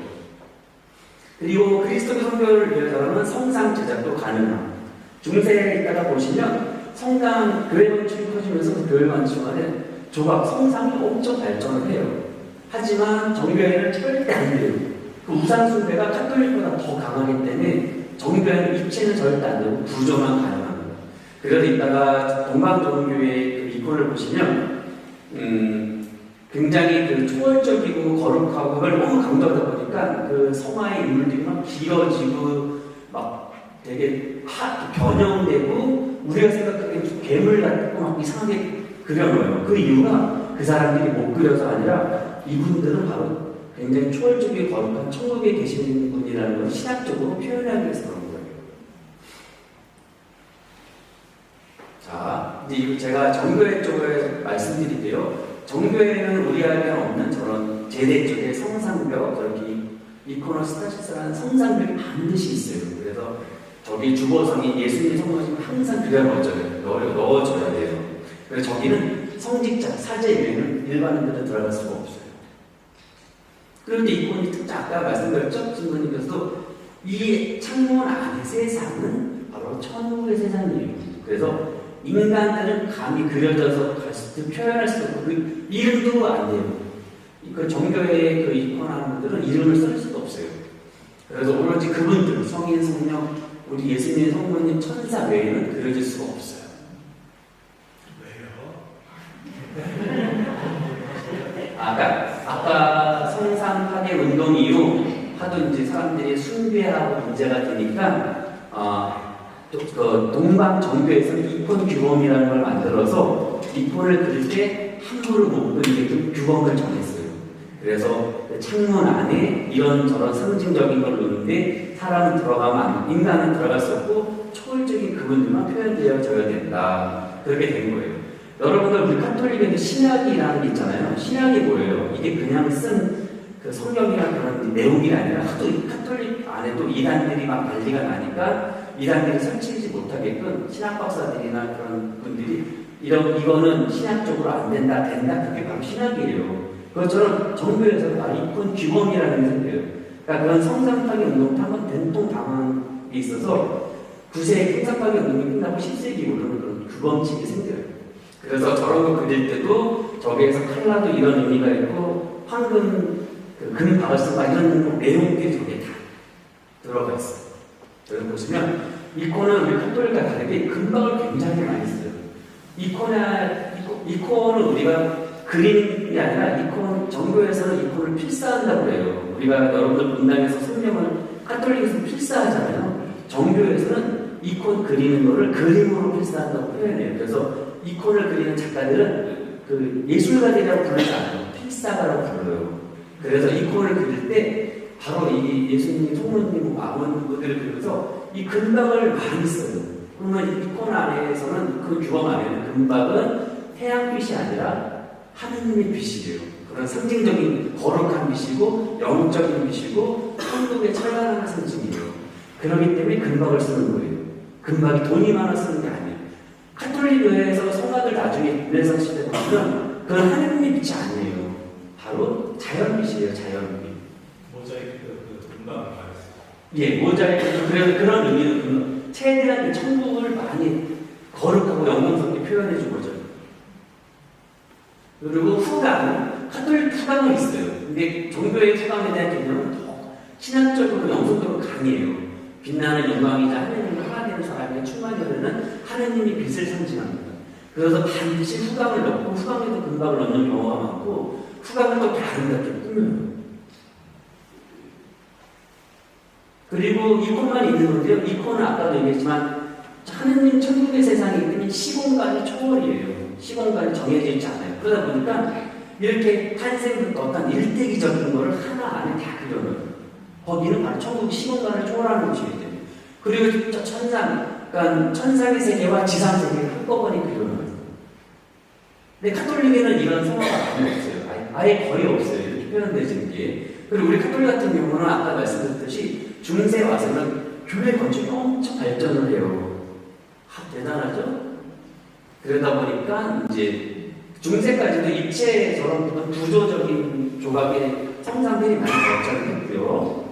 그리고 그리스도의 성교를 위해서는 성상 제작도 가능합니다. 중세에 있다가 보시면 성당 교회 건축이 커지면서 교회 건축 안에 조각 성상이 엄청 발전을 해요. 하지만 정교회는 절대 안 돼요. 그 우상 숭배가 카톨릭보다 더 강하기 때문에 정교회는 입체는 절대 안 되고 부조만 가능합니다. 그래서 이따가 동방정교회 그 이권을 보시면 굉장히 그 초월적이고 거룩하고 그걸 너무 강조하다 보니까 그 성화의 인물들이 막 길어지고 막 되게 변형되고 우리가 생각하기엔 괴물 같고 막 이상하게 그려놓아요. 그 이유가 그 사람들이 못 그려서 아니라 이분들은 바로 굉장히 초월적이고 거룩한 천국에 계시는 분이라는 걸 신학적으로 표현하기 위해서 그런 거예요. 자, 이제 제가 정교회 쪽에 말씀드릴게요. 정교회는 우리 안에 없는 저런 제대 쪽의 성상벽, 저렇게 이코노스타시스라는 성상벽이 반드시 있어요. 그래서 저기 주보성이 예수님 성모시면 항상 넣어줘야 돼요. 그래서 저기는 성직자, 사제 외에는 일반인들은 들어갈 수가 없어요. 그런데 이콘이 특히 아까 말씀드렸죠? 신부님께서도 이 창문 안의 세상은 바로 천국의 세상이에요. 그래서 인간들은 감히 그려져서 표현할 수 없고 그 이름도 안 돼요. 그 정교회의 그 이콘하는 분들은 이름을 쓸 수도 없어요. 그래서 오로지 그분들, 성인, 성령, 우리 예수님, 성모님, 천사 외에는 그려질 수가 없어요. 아까 성상 파괴 운동 이후 하도 이제 사람들이 숭배하고 문제가 되니까 그 동방 정교에서 이콘 규범이라는 걸 만들어서 이콘을 그릴 때 함부로 못 그리게끔 규범을 정했어요. 그래서 창문 안에 이런저런 상징적인 걸 넣는데 사람은 들어가면 인간은 들어갈 수 없고 초월적인 그분들만 표현되어져야 된다. 그렇게 된 거예요. 여러분들 우리 카톨릭에도 신약이라는 게 있잖아요. 신약이 뭐예요? 이게 그냥 쓴 그 성경이나 그런 내용이 아니라 하도 카톨릭 안에도 이단들이 막 난리가 나니까 이단들이 설치지 못하게끔 신학 박사들이나 그런 분들이 이거는 신학적으로 안 된다, 그게 바로 신학이에요. 그것처럼 정교에서 바로 이콘 규범이라는 게 생겨요. 그러니까 그런 성상 파괴 운동 한번 된통 당한 게 있어서 9세기 성상 파괴 운동이 끝나고 10세기 오르는 그런 규범칙이 생겨요. 그래서 저런 거 그릴 때도 저기에서 칼라도 이런 의미가 있고 황금 금 바울스가 이런 내용들이 저기에 다 들어가 있어요. 여러분 보시면 이콘은 우리 카톨릭과 다르게 금방을 굉장히 많이 써요. 이콘은 우리가 그림이 아니라 이콘 정교에서는 이콘을 필사한다고 해요. 우리가 여러분들 문당에서 성령을 카톨릭에서 필사하잖아요. 정교에서는 이콘 그리는 거를 그림으로 필사한다고 표현해요. 그래서 이콘을 그리는 작가들은 그 예술가들이라고 부르지 않아요. 필사가라고 불러요. 그래서 이콘을 그릴 때 바로 이 예수님, 성모님, 아버님들을 그려서 이 금박을 많이 써요. 그러면 이콘 안에서는 그 규범 안에는 금박은 태양빛이 아니라 하느님의 빛이에요. 그런 상징적인 거룩한 빛이고 영적인 빛이고 천국의 찬란한 상징이에요. 그렇기 때문에 금박을 쓰는 거예요. 금박이 돈이 많아 쓰는 게 아니에요. 카톨릭 교회에서 성악을 나중에 르네상스 시대 보면 그건 하느님의 빛이 아니에요. 바로 자연빛이에요. 자연빛. 모자이크 금방 말했어요. 예, 모자이크. 그래서 그런 의미는 최대한 천국을 많이 거룩하고 영광스럽게 표현해 준 거죠. 그리고 후감, 카톨릭 후감은 있어요. 근데 종교의 후감에 대한 개념은 더 신학적으로 영성적으로 강해요. 빛나는 영광이자 하느님을 하나 되는 사람의 충만여는 하느님이 빛을 상징합니다. 그래서 반드시 후감을 넣고 후감에도 금박을 넣는 경우가 많고 후감을 또 아름답게 꾸며요. 그리고 이콘만 있는 건데요. 이콘은 아까도 얘기했지만 하느님 천국의 세상이기 때문에 시공간이 초월이에요. 시공간이 정해져 있지 않아요. 그러다 보니까 이렇게 탄생부터 어떤 일대기적인 거를 하나 안에 다 그려놓어요. 거기는 바로 천국의 시공간을 초월하는 곳이기 때문에. 그리고 저 천상, 그러니까 천상의 세계와 지상 세계를 한꺼번에 그려놓어요. 근데 카톨릭에는 이런 성화가 아예 없어요. 아예 거의 없어요. 이렇게 표현되는 게. 그리고 우리 카톨릭 같은 경우는 아까 말씀드렸듯이 중세 와서는 교회 건축이 엄청 발전을 해요. 대단하죠? 그러다 보니까 이제 중세까지도 입체처럼 어떤 구조적인 조각의 성상들이 많이 발전했고요.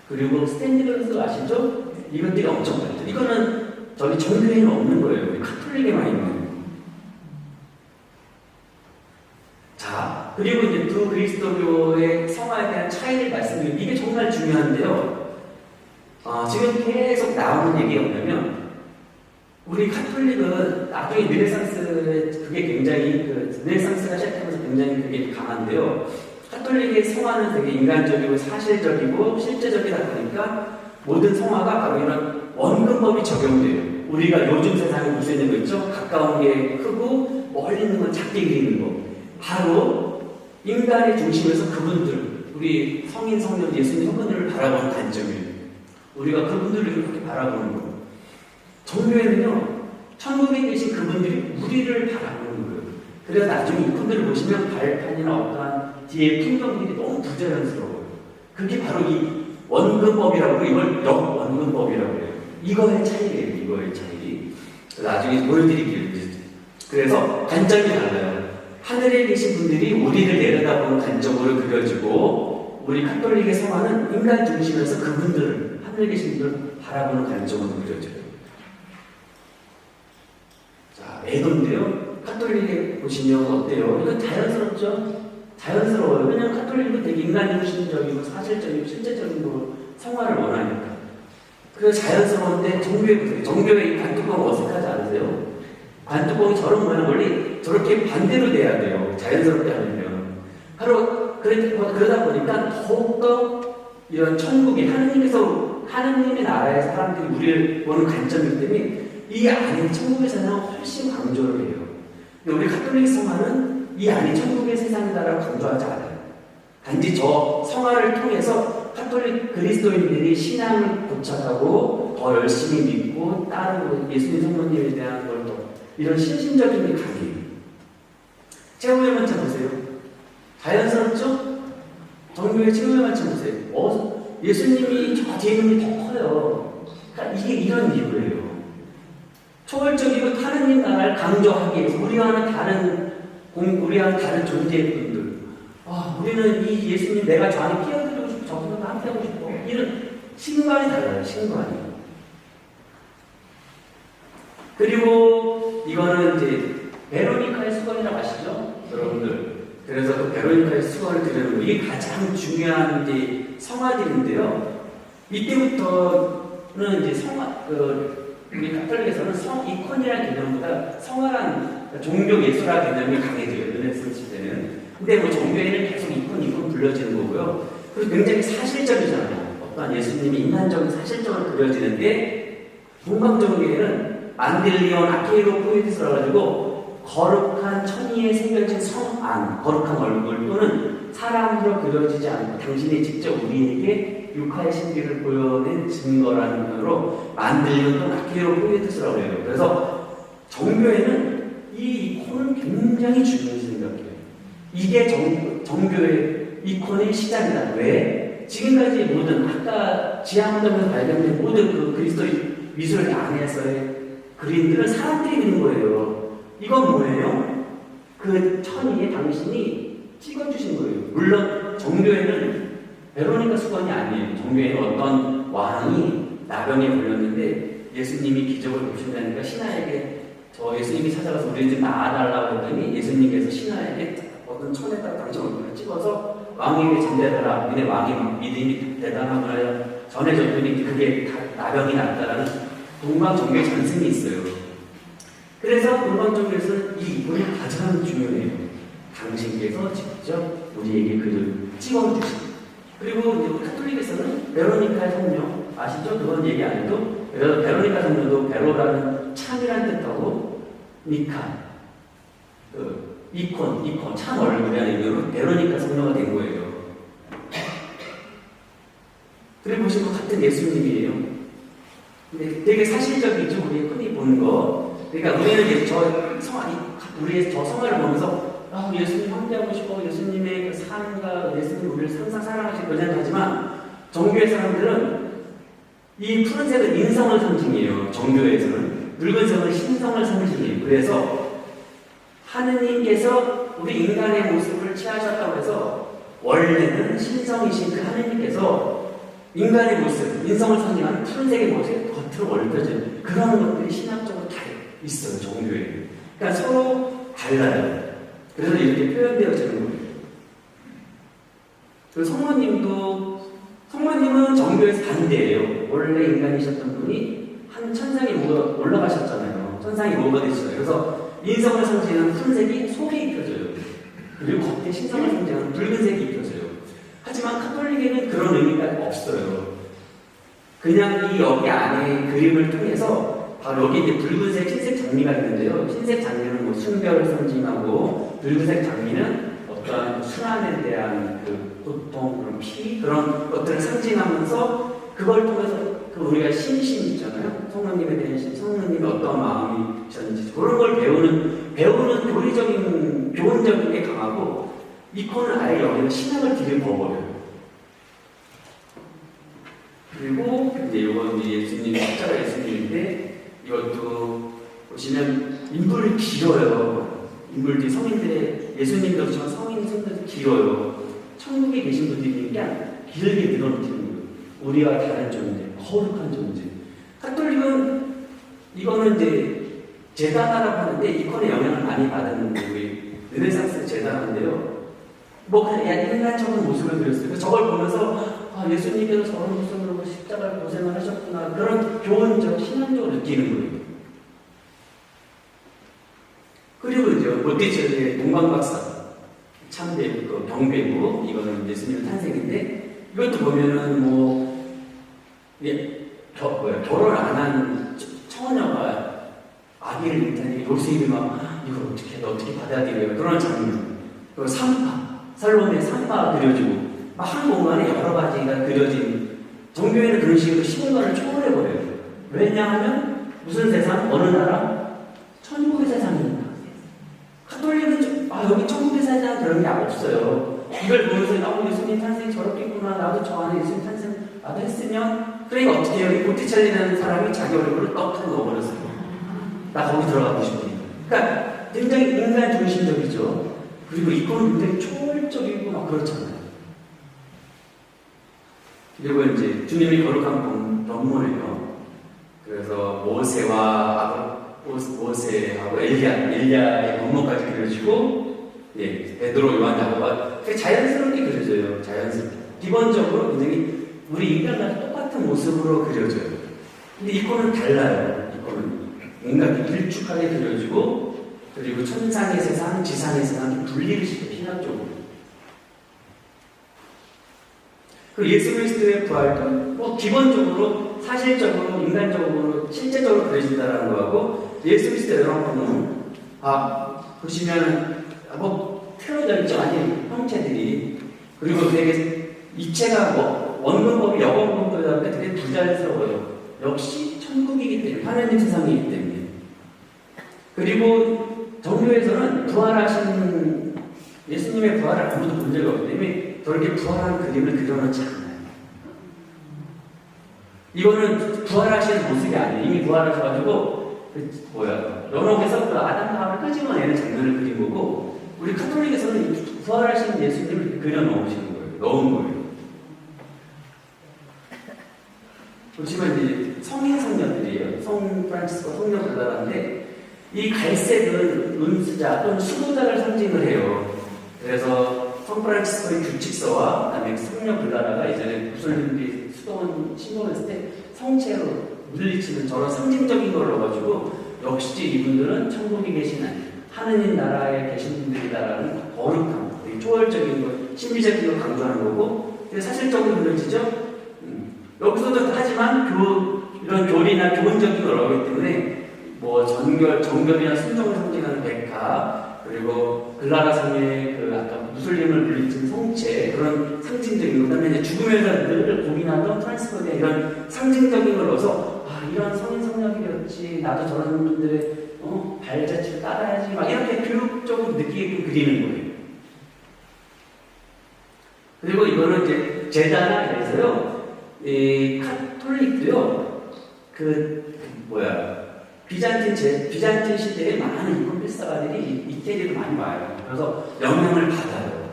그리고 스탠디글스 아시죠? 이것들이 엄청 발전. 이거는 저기 정교회는 없는 거예요. 우리 카톨릭에만 있는. 자, 그리고 이제 두 그리스도교의 성화에 대한 차이를 말씀드리면 이게 정말 중요한데요. 지금 계속 나오는 얘기가 뭐냐면 우리 카톨릭은 나중에 르네상스에 그게 굉장히 르네상스가 시작하면서 굉장히 그게 강한데요. 카톨릭의 성화는 되게 인간적이고 사실적이고 실제적이다 보니까 모든 성화가 바로 이런 원근법이 적용돼요. 우리가 요즘 세상에 볼 수 있는 거 있죠? 가까운 게 크고 멀리 있는 건 작게 그리는 거. 바로 인간의 중심에서 그분들, 우리 성인, 성령, 예수님 성분들을 바라보는 관점이에요. 우리가 그분들을 이렇게 바라보는 거예요. 정교회는요, 천국에 계신 그분들이 우리를 바라보는 거예요. 그래서 나중에 이분들을 보시면 발판이나 어떠한 뒤에 풍경들이 너무 부자연스러워요. 그게 바로 이 원근법이라고 해요. 이걸 역원근법이라고 해요. 이거의 차이예요. 이거의 차이. 나중에 보여드릴게요. 그래서 관점이 달라요. 하늘에 계신 분들이 우리를 내려다보는 관점으로 그려지고 우리 카톨릭의 성화는 인간 중심에서 그분들을 하늘에 계신 분들을 바라보는 관점으로 그려져요. 자, 애도인데요. 카톨릭에 보시면 어때요? 이건 자연스럽죠? 자연스러워요. 왜냐하면 카톨릭은 되게 인간 중심적이고 사실적이고 실제적인 거로 성화를 원하니까. 그래서 자연스러운데 정교회 보세요. 정교회 관뚜껑 어색하지 않으세요? 관뚜껑이 저런 모양 원래 저렇게 반대로 돼야 돼요. 자연스럽게 하려면. 바로 그러다 보니까 더욱더 이런 천국이 하느님의 나라의 사람들이 우리를 보는 관점이기 때문에 이 안에 천국의 세상을 훨씬 강조를 해요. 근데 우리 카톨릭 성화는 이 안에 천국의 세상이다라고 강조하지 않아요. 단지 저 성화를 통해서 카톨릭 그리스도인들이 신앙을 고착하고 더 열심히 믿고 따르고 예수님 성모님에 대한 걸 더 이런 신심적인 게 강해요. 최후의 만찬 보세요. 자연스럽죠? 정교의 최후의 만찬 보세요. 예수님이 저 뒤에 있는 게 더 커요. 그러니까 이게 이런 이유예요. 초월적이고 하느님 나라를 강조하기 위해서 우리와는 다른 존재의 분들. 우리는 이 예수님 내가 저 안에 끼어들고 싶고 저분과 함께하고 싶고 이런 신관이 달라요. 신관이. 그리고 이거는 이제 베로니카의 수건이라고 아시죠? 여러분들. 그래서 그 베로니카의 수건을 드리는 거 이게 가장 중요한 이제 성화들인데요. 이때부터는 이제 우리 카톨릭에서는 이콘이라는 개념보다 성화란 종교 예술화 개념이 강해져요. 르네상스 시대는. 근데 뭐 종교에는 계속 이콘 불려지는 거고요. 그리고 굉장히 사실적이잖아요. 어떤 예수님이 인간적인 사실적으로 그려지는데 동방정교회는 만딜리온 아케이로 포에티스라고 가지고 거룩한 천의에 새겨진 성안, 거룩한 얼굴 또는 사람으로 그려지지 않고 당신이 직접 우리에게 육화의 신비를 보여낸 증거라는 표현으로 만들리온 또는 아케이로 포에티스라고 해요. 그래서 정교회는 이 이콘은 굉장히 중요하게 생각해요. 이게 정교회 이콘의 시작이다. 왜? 지금까지 모든 아까 지하문답에서 발견된 모든 그 그리스도의 미술 안에서의 그림들은 사람들이 그린 거예요. 이건 뭐예요? 그 천의에 당신이 찍어주신 거예요. 물론 정교회는 베로니카 수건이 아니에요. 정교회는 어떤 왕이 나병에 걸렸는데 예수님이 기적을 보신다니까 신하에게 저 예수님이 찾아가서 우리 집 나아달라고 했더니 예수님께서 신하에게 어떤 천에다가 당신 얼굴을 찍어서 왕에게 전달해라. 니네 왕이 믿음이 대단하거나 전해줬더니 그게 나병이 났다라는 동방정교의 전승이 있어요. 그래서 동방정교에서는 이 이분이 가장 중요해요. 당신께서 직접 우리에게 그를 찍어주신 그리고 이제 카톨릭에서는 베로니카의 성녀 아시죠? 그건 얘기 안 해도 그래서 베로니카 성녀도 베로라는 참이란 뜻하고 니카 이콘 참 얼굴이라는 의미로 베로니카 성녀가 된 거예요. 그래 보시면 같은 예수님이에요. 근데 되게 사실적이죠. 우리 흔히 보는 거. 그러니까 우리는 이제 우리의 저 성화를 보면서 예수님 함께하고 싶어, 예수님의 그 삶과 예수님 우리를 항상 사랑하시고 그런 생각하지만 정교회 사람들은 이 푸른색은 인성을 상징해요. 정교회에서는 붉은색은 신성을 상징해요. 그래서 하느님께서 우리 인간의 모습을 취하셨다고 해서 원래는 신성이신 그 하느님께서 인간의 모습, 인성을 상징하는 푸른색의 모습 겉으로 얼려져요. 그런 것들이 신학적으로 다 있어요. 정교회. 그러니까 서로 달라요. 그래서 이렇게 표현되어지는 거예요. 그리고 성모님은 정교에서 반대예요. 원래 인간이셨던 분이 한 천상에 올라가셨잖아요. 천상이 뭐가 되셨어요. 그래서 인성을 상징하는 푸른색이 속에 입혀져요. 그리고 겉에 신성을 상징하는 붉은색이 입혀져요. 하지만 카톨릭에는 그런 의미가 없어요. 그냥 이 여기 안에 그림을 통해서 바로 여기 이제 붉은색, 흰색 장미가 있는데요. 흰색 장미는 뭐 순결을 상징하고 붉은색 장미는 어떠한 순환에 대한 그 고통, 그런 피 그런 것들을 상징하면서 그걸 통해서 그 우리가 신심 있잖아요. 성모님에 대한 성모님의 어떤 마음이셨는지 그런 걸 배우는 교훈적인 게 강하고 이코는 아예 여기는 신학을 들여버려요. 그리고 이제 이건 예수님 십자가 예수님인데 이것도 보시면 인물이 길어요. 인물들이 성인들의 예수님도 그렇지만 성인들도 길어요. 천국에 계신 분들이니까 길게 늘어놓는 거예요. 우리와 다른 존재, 거룩한 존재. 카톨릭은 이거는 이제 제단화라고 하는데 이콘의 영향을 많이 받은 우리 르네상스 제단화인데요. 뭐 그냥 인간적인 모습을 그렸어요. 저걸 보면서 예수님께서 저런 모습으로 십자가를 고생을 하셨구나 그런 교훈적 신앙적으로 느끼는 거예요. 그리고 이제 모티체의 동방박사 참배우 그 경배우 이거는 예수님의 탄생인데 이것도 보면은 뭐 결혼 안 한 처녀가 아기를 낳다니 요셉이 막 이걸 어떻게 받아들여요 그런 장면. 그리고 살롬의 산파 그려지고 한 공간에 여러 가지가 그려진 정교회는 그런 식으로 시공간을 초월해버려요. 왜냐하면 무슨 세상? 어느 나라? 천국의 세상입니다. 카톨릭은 여기 천국의 세상 그런 게 없어요. 이걸 보면서 예수님 탄생 저렇겠구나 나도 저 안에 예수님 탄생 나도 했으면 그러니까 어떻게 해요? 이 보티첼리라는 사람이 자기 얼굴을 떡 넣어버렸어요. 나 거기 들어가고 싶으니까. 그러니까 굉장히 인간 중심적이죠. 그리고 이거는 굉장히 초월적이고 막 그렇잖아요. 그리고 이제 주님이 거룩한 병문이에요. 그래서 모세하고 엘리야의 병문까지 그려지고, 베드로, 요한, 야고보가 자연스럽게 그려져요. 자연스럽게. 기본적으로 굉장히 우리 인간과 똑같은 모습으로 그려져요. 근데 이거는 달라요. 이거는 뭔가 길쭉하게 그려지고, 그리고 천상의 세상, 지상의 세상이 분리를 시켜요. 신학적으로. 그 예수 그리스도의 부활도 뭐 기본적으로 사실적으로 인간적으로 실제적으로 그려진다라는 거하고 예수 그리스도 여러분은 보시면 뭐 틀어져 있죠. 아니 형체들이 그리고 되게 이체가 뭐 원근법이 여건근법이다 보니까 되게 부자연스러워요. 역시 천국이기 때문에 하나님 세상이기 때문에. 그리고 정교에서는 부활하신 예수님의 부활을 아무도 본 적이 없기 때문에 저렇게 부활한 그림을 그려놓지 않아요. 이거는 부활하시는 모습이 아니에요. 이미 부활하셔가지고 연옥에서 그 아담과 하와를 끄집어내는 장면을 그린 거고 우리 카톨릭에서는 부활하신 예수님을 그려 넣은 거예요. 보시면 이제 성인 성녀들이에요. 성 프란치스코 성녀 불가라인데 이 갈색은 은수자 또는 수도자를 상징을 해요. 그래서 성 프란치스코의 규칙서와 그다음에 성녀 불가라가 이전에 무슬림들이 수도원 신고했을 때 성체로 물리치는 저런 상징적인 걸 넣어가지고 역시 이분들은 천국에 계신 하느님 나라에 계신 분들이다라는 거룩함, 초월적인 것, 신비적인 걸 강조하는 거고 사실적으로 그려지죠. 여기서도 하지만 이런 교리나 교훈적인 걸 나오기 때문에 뭐 정결이나 순종을 상징하는 백화, 그리고 글라라 성의 아까 무슬림을 불리친 성체, 그런 상징적인 것, 그다음에 이제 죽음에서 늘 고민하던 트랜스퍼드의 이런 상징적인 걸 넣어서 이런 성인 성략이었지, 나도 저런 분들의 발자취를 따라야지, 막 이렇게 교육적으로 느끼게끔 그리는 거예요. 그리고 이거는 이제 제다나 그래서요, 이 카톨릭도요, 비잔틴 시대에 많은 이권 필사가들이 이태리로 많이 와요. 그래서 영향을 받아요.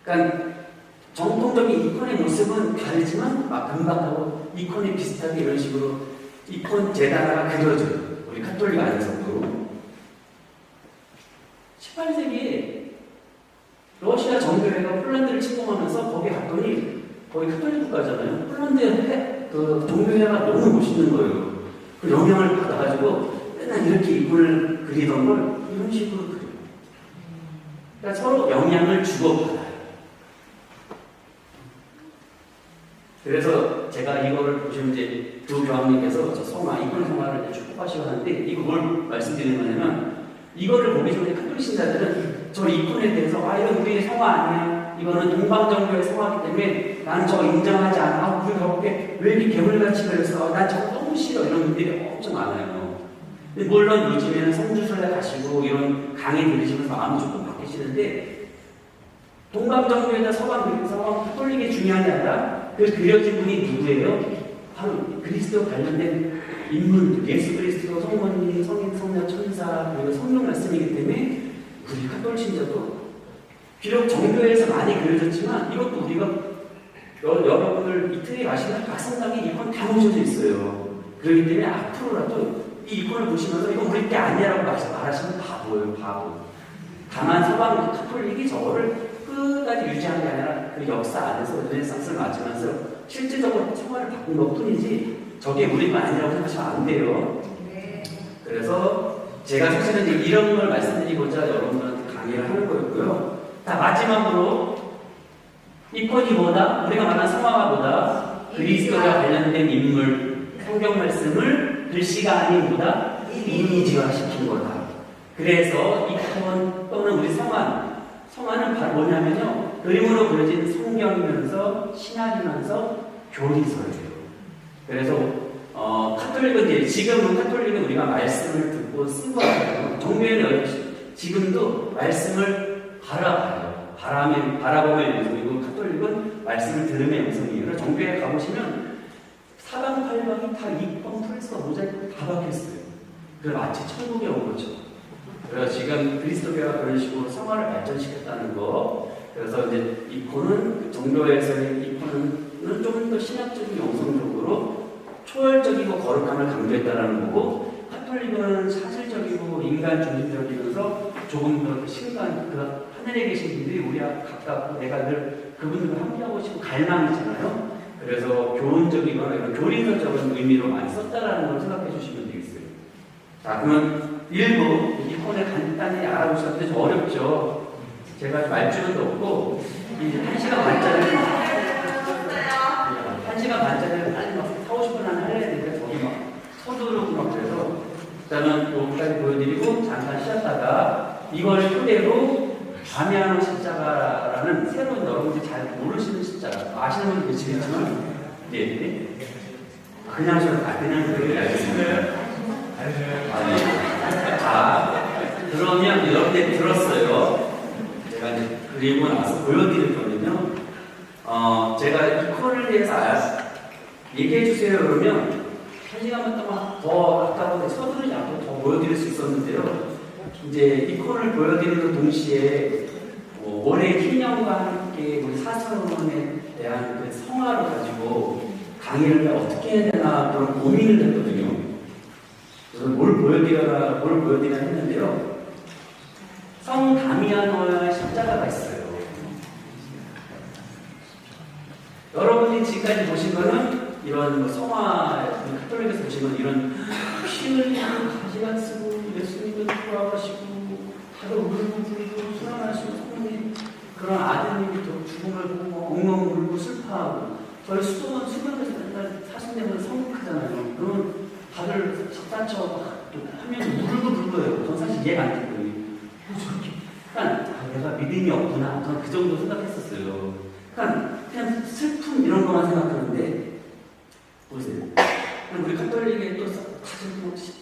그러니까 정통적인 이콘의 모습은 다르지만 막 금방하고 이콘이 비슷하게 이런 식으로 이콘 제다나가 그려져요. 우리 카톨릭 안에서도. 18세기에 러시아 정교회가 폴란드를 침공하면서 거기 갔더니 거기 카톨릭 국가잖아요. 폴란드에 정교회가 너무 멋있는 거예요. 그 영향을 받아가지고 맨날 이렇게 이걸 그리던 걸 이런 식으로 그려요. 그러니까 서로 영향을 주고받아요. 그래서 제가 이거를 보시면 이제 두 교황님께서 저 이권 성화를 축복하시고 하는데, 이거 뭘 말씀드리는 거냐면, 이거를 보기 전에 카톨릭 신자들은 저 이권에 대해서 이건 우리의 성화 아니야, 이거는 동방정교의 성화이기 때문에 나는 저거 인정하지 않아, 우리가 그렇게 왜 이렇게 괴물같이 그려서 난 저거 너무 싫어, 이런 분들이 엄청 많아요. 근데 물론 요즘에는 성주순례 가시고 이런 강의 들으시면서 마음이 조금 바뀌시는데, 동방정교에다 서방 카톨릭이 중요한 게 아니라 그 그려진 분이 누구예요? 바로 그리스도 관련된 인물, 예수 그리스도, 성모님, 성인, 성녀, 천사, 그리고 성령 말씀이기 때문에 우리 카톨릭 신자도 비록 정교회에서 많이 그려졌지만 이것도 우리가 여러분들 이태리 가시면 각성당에 이건 다 묻혀져 있어요. 그렇기 때문에 앞으로라도 이 이권을 보시면서 이건 우리 게 아니라고 말하시면 바보예요, 바보. 다만 서방 카톨릭이 저거를 끝까지 유지한 게 아니라 그 역사 안에서 르네상스를 맞으면서 실질적으로 생활을 바꾼 것 뿐이지 저게 우리 건 아니라고 생각하시면 안 돼요. 그래서 제가 사실은 이제 이런 걸 말씀드리고자 여러분들한테 강의를 하는 거였고요. 자, 마지막으로 이권이 뭐다? 우리가 말한 성화가 뭐다? 그리스도와 관련된 인물, 성경 말씀을 글씨가 아닌 뭐다? 이미지화 시킨 거다. 그래서 이권 또는 우리 성화는 바로 뭐냐면요, 그림으로 그려진 성경이면서 신학이면서 교리서예요. 그래서 카톨릭은 이제 지금은 카톨릭은 우리가 말씀을 듣고 쓰고 하잖아요. 정교회는 지금도 말씀을 바라보면 영성이고 카톨릭은 말씀을 들으면 영성이에요. 그래서 정교회에 가보시면 사방팔방이 다 이권 프레스가 모자이크 다 박혔어요. 그래서 마치 천국에 온 거죠. 그래서 지금 그리스도교가 그런 식으로 성화를 발전시켰다는 거. 그래서 이제 이콘은 정교회에서의 이콘은 좀 더 신학적인 영성적으로 초월적이고 거룩함을 강조했다는 거고, 카톨릭은 사실적이고 인간 중심적이면서 조금 더 신간, 하늘에 계신 분들이 우리와 가깝고 내가 늘 그분들과 함께하고 싶은 갈망이잖아요. 그래서 교훈적이거나 이런 교리서적인 의미로 많이 썼다라는 걸 생각해 주시면 되겠어요. 자, 그러면 일부 이콘을 간단히 알아보셨는데 좀 어렵죠. 제가 말주는 없고 이제 1시간 반짜리 빨리 막 4-50분 안에 하려야 되니까 저기 막 서두르고 막 그래서 일단은 여기까지 보여드리고 잠깐 쉬었다가 이걸 토대로 다미아노 십자가라는 새로운 여러분들이 잘 모르시는 십자가, 아시는 분들 계시겠지만 그냥 그렇게 알겠습니다. 자, 그러면 여러분들이 들었어요. 제가 이제 그리고 나서 보여드릴 거는요. 제가 이콘을 대해서 얘기해 주세요. 그러면 1시간만 동안 더 아까보다 서두르지 않고 더 보여드릴 수 있었는데요. 이제 이콘을 보여드리는 동시에 올해 희년과 함께 우리 사선원에 대한 그 성화를 가지고 강의를 어떻게 해야 되나 그런 고민을 했거든요. 그래서 뭘 보여드려야 했는데요. 성 다미아노의 십자가가 있어요. 여러분이 지금까지 보신 거는 이런 성화, 카톨릭에서 보시면 이런 피 흘리고 가시가 쓰고 예수님은 돌아가시고 다들 울고 불고 순환하시고 성님 그런 아드님이 죽음을 보고 엉엉 울고 슬퍼 거의 수면에서 맨날 40년을 성급하잖아요. 그러면 다들 석단처럼 하면 물고 해요. 전 사실 이해가 안 됐거든요. 저렇게. 그러니까 내가 믿음이 없구나. 저는 그 정도 생각했었어요. 그러니까 그냥 슬픔 이런 거만 생각하는데 보세요. 우리 카톨릭에 또 사실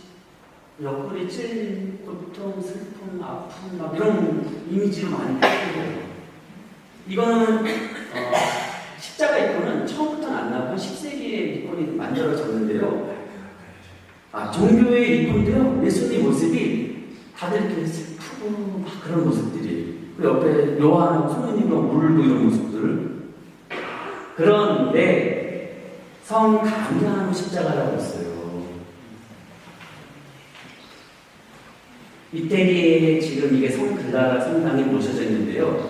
옆구리 찔린 고통, 슬픔, 아픔 막 이런 이미지로 많이 바뀌고 이거는 십자가 이콘은 처음부터는 안 나오고 10세기에 이콘이 만들어졌는데요. 종교의 이콘도요. 예수님 모습이 다들 이렇게 슬프고 막 그런 모습들이 그 옆에 요한하고 성모님과 울고 이런 모습들 그런데 성 담양하는 십자가라고 있어요. 이태리에 지금 이게 성 글라라 성당이 모셔져 있는데요.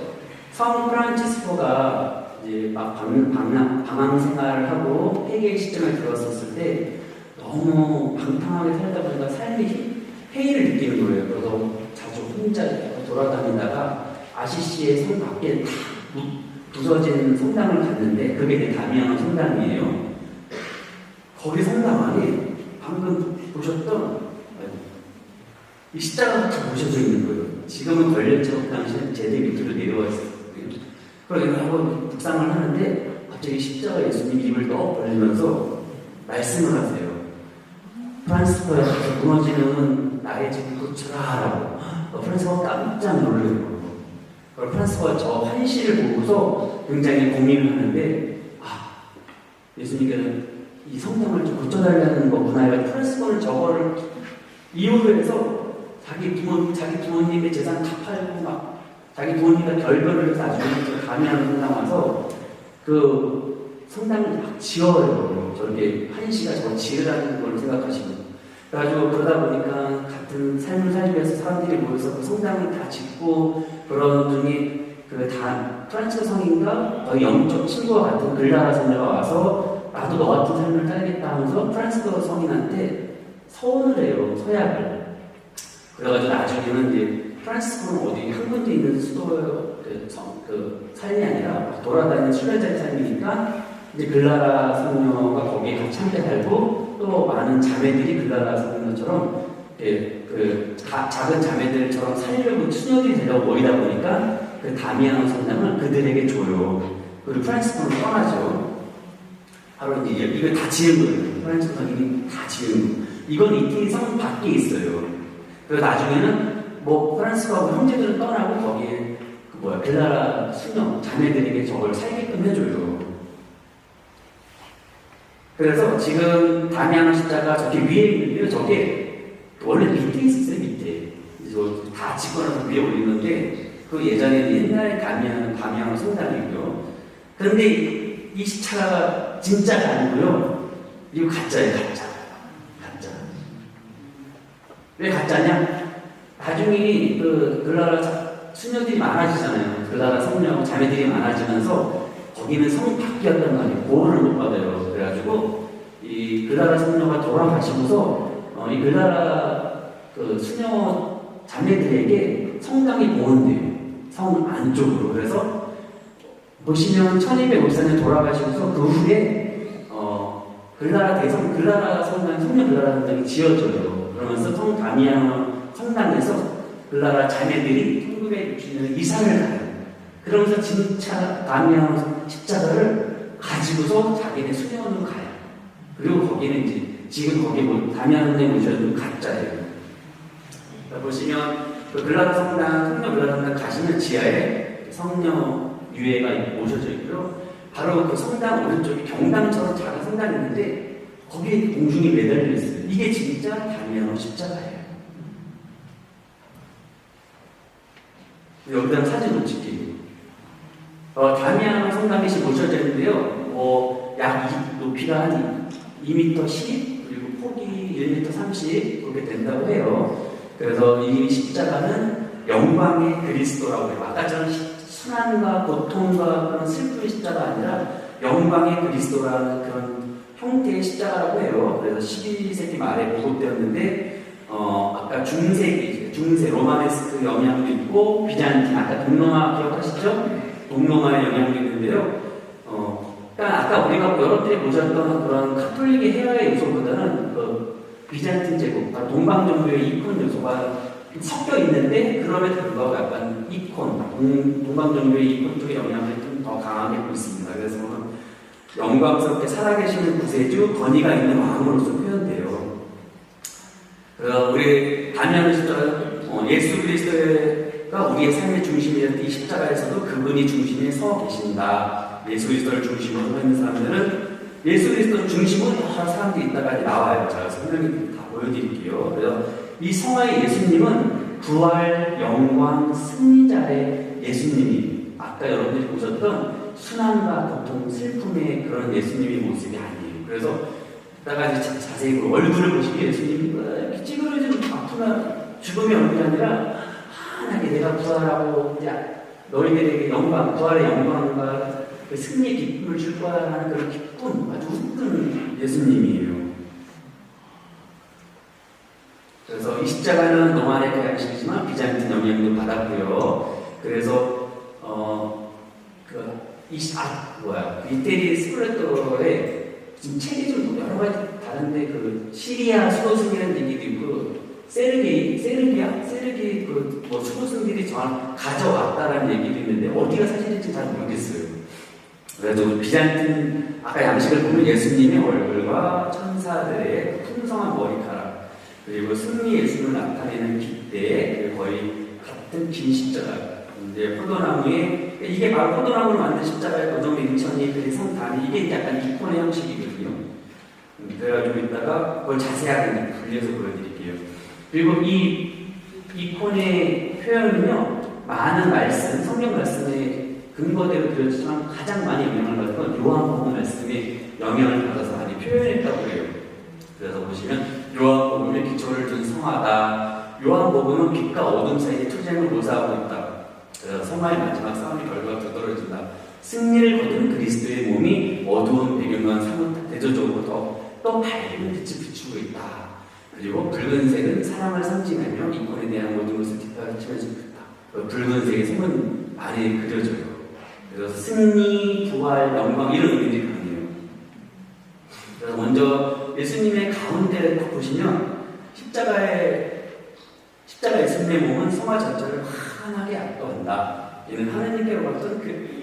성 프란치스코가 이제 막 방황 생활을 하고 폐기의 시점에 들어섰을 때 너무 방탕하게 살다 보니까 삶이 회의를 느끼는 거예요. 그래서 자주 혼자 돌아다니다가 아시시의 성 밖에 다 부서진 성당을 갔는데 그게 이제 다미안 성당이에요. 거기 성당 안에 방금 보셨던 이 십자가가 다 모셔져 있는 거예요. 지금은 걸렸죠. 그 당시에 제대 밑으로 내려와 있었거든요. 그러고 한번 묵상을 하는데 갑자기 십자가 예수님 입을 떡 벌리면서 말씀을 하세요. 프란스코에 가서 무너지는 나의 집을 고쳐라 라고 프란스코가 깜짝 놀래요. 프란스코가 저 환시를 보고서 굉장히 고민을 하는데 예수님께서는 이 성당을 좀 고쳐달라는 거구나. 프란스코는 저거를 이유로 해서 자기 부모님의 재산 다 팔고 막 자기 부모님과 결별을 해서 나중에 가미하는 성당 와서 그 성당을 막 지어요. 저렇게 한시가 저거 지으라는 걸 생각하시고 그래가지고 그러다 보니까 같은 삶을 살기 위해서 사람들이 모여서 그 성당을 다 짓고 그런 중에 그 다 프란치스 성인과 거의 영적 친구와 같은 글라라 성녀가 와서 나도 너 같은 삶을 살겠다 하면서 프란치스 성인한테 서원을 해요. 서약을. 그래가지고 나중에는 이제 프란시스코는 어디 한 군데 있는 수도의 그 삶이 아니라 돌아다니는 순례자의 삶이니까 이제 글라라 성녀가 거기에 같이 함께 살고 또 많은 자매들이 글라라 성녀처럼 그 작은 자매들처럼 살려고 수녀들이 되려고 모이다 보니까 그 다미안 성당을 그들에게 줘요. 그리고 프란시스코는 떠나죠. 바로 이제 이걸 다 지은 거예요. 프란시스코 성인이 다 지은 거. 이건 이태리 성 밖에 있어요. 그리고 나중에는 프란스코하고 형제들은 떠나고 거기에 글라라 수녀 자매들에게 저걸 살게끔 해줘요. 그래서 지금 다미안 십자가 저기 위에 있는데요. 저게 원래 밑에 있었어요. 밑에 다 짓거나서 위에 올리는데 그 예전에는 옛날 다미안 성당이고요. 그런데 이 십자가가 진짜가 아니고요. 이거 가짜예요. 가짜. 왜 가짜냐? 나중에 그 글라라 수녀들이 많아지잖아요. 글라라 성녀하고 자매들이 많아지면서 거기는 성 밖이었단 말이에요. 보호를 못 받아요. 그래가지고 이 글라라 성녀가 돌아가시고서 이 글라라 그 수녀 자매들에게 성당이 보온돼요. 성 안쪽으로. 그래서 보시면 1254년 돌아가시고서 그 후에 글라라 성당, 성녀 글라라 성당이 지어져요. 그러면서 성 다미안 성당에서 글라라 자매들이 1960년에 이사를 가요. 그러면서 진짜 다미안 십자가를 가지고서 자기네 수녀원으로 가요. 그리고 거기는 이제 지금 거기 다미안에 모셔둔 가짜예요. 보시면 그 글라라 성당, 성녀 글라라 성당 가시면 지하에 성녀 유해가 모셔져 있고요. 바로 그 성당 오른쪽에 경당처럼 작은 성당이 있는데 거기에 공중에 매달려 있어요. 이게 진짜 다미안 십자가예요. 여기다 사진을 찍게요. 다미안 성당이 모셔져 있는데요. 약 높이가 한 2m 10 그리고 폭이 1m 30 그렇게 된다고 해요. 그래서 이 십자가는 영광의 그리스도라고 해요. 아까처럼 순환과 고통과 그런 슬픔의 십자가 아니라 영광의 그리스도라는 그런 형태의 십자가라고 해요. 그래서 12세기 말에 보급되었는데 아까 중세 로마네스크 영향도 있고 비잔틴 아까 동로마 기억하시죠? 동로마의 영향도 있는데요. 그러니까 아까 우리가 여러분들이 보셨던 그런 카톨릭의 해화의 요소보다는 그 비잔틴 제국, 동방정교의 이콘 요소가 섞여 있는데 그럼에도 불구하고 약간 이콘, 동방정교의 이콘 쪽의 영향을 좀 더 강하게 있고 있습니다. 그래서 영광스럽게 살아계시는 구세주, 권위가 있는 왕으로서 표현돼요. 우리 다니엘은 예수 그리스도가 우리의 삶의 중심이었던 이 십자가에서도 그분이 중심에 서 계신다. 예수 그리스도를 중심으로 서 있는 사람들은 예수 그리스도 중심으로 여러 사람들이 있다가 나와요. 제가 설명을 다 보여드릴게요. 그래서 이 성화의 예수님은 부활, 영광, 승리자의 예수님이 아까 여러분들이 보셨던 순환과 고통, 슬픔의 그런 예수님의 모습이 아니에요. 그래서 이따가 이제 자세히 얼굴을 보시면 예수님이 이렇게 찌그러지는 아프나 죽음의 얼굴이 아니라 환하게 내가 부활하고 너희들에게 영광, 부활의 영광과 그 승리의 기쁨을 줄 거라는 그런 기쁨, 아주 웃는 예수님이에요. 그래서 이 십자가는 로마의 양식이지만 비잔틴 영향도 받았고요. 그래서 이태리 스플레토에 지금 책이 좀 여러 가지 다른데 그 시리아 수도승이라는 얘기도 있고 세르기 그 수도승들이 가져왔다라는 얘기도 있는데 어디가 사실인지 잘 모르겠어요. 그래서 비잔틴 아까 양식을 보면 예수님의 얼굴과 천사들의 풍성한 머리카락 그리고 승리 예수를 나타내는 깃대 거의 같은 긴 십자가 이제 포도나무에 이게 바로 포도나무로 만든 십자가의 고정 인천이 그리 성단이 이게 약간 이콘의 형식이거든요. 그래가지고 이따가 그걸 자세하게 분리해서 보여드릴게요. 그리고 이 이콘의 표현은요 많은 말씀, 성경 말씀의 근거대로 그려지지만 가장 많이 영향을 받은 건 요한복음 말씀에 영향을 받아서 많이 표현했다고 해요. 그래서 보시면 요한복음의 기초를 둔 성화다. 요한복음은 빛과 어둠 사이의 투쟁을 묘사하고 있다. 그래서 성화의 마지막 싸움의 결과가 두드러진다. 승리를 거둔 그리스도의 몸이 어두운 배경과 사뭇 대조적으로 또 밝은 빛을 비추고 있다. 그리고 붉은색은 사랑을 상징하며 이콘에 대한 모든 것을 뒷받침해주고 있다. 붉은색의 색은 많이 그려져요. 그래서 승리, 부활, 영광 이런 의미들이 강해요. 그래서 먼저 예수님의 가운데를 보시면 십자가의 예수님의 몸은 성화 전체를 환하게 압도한다. 이는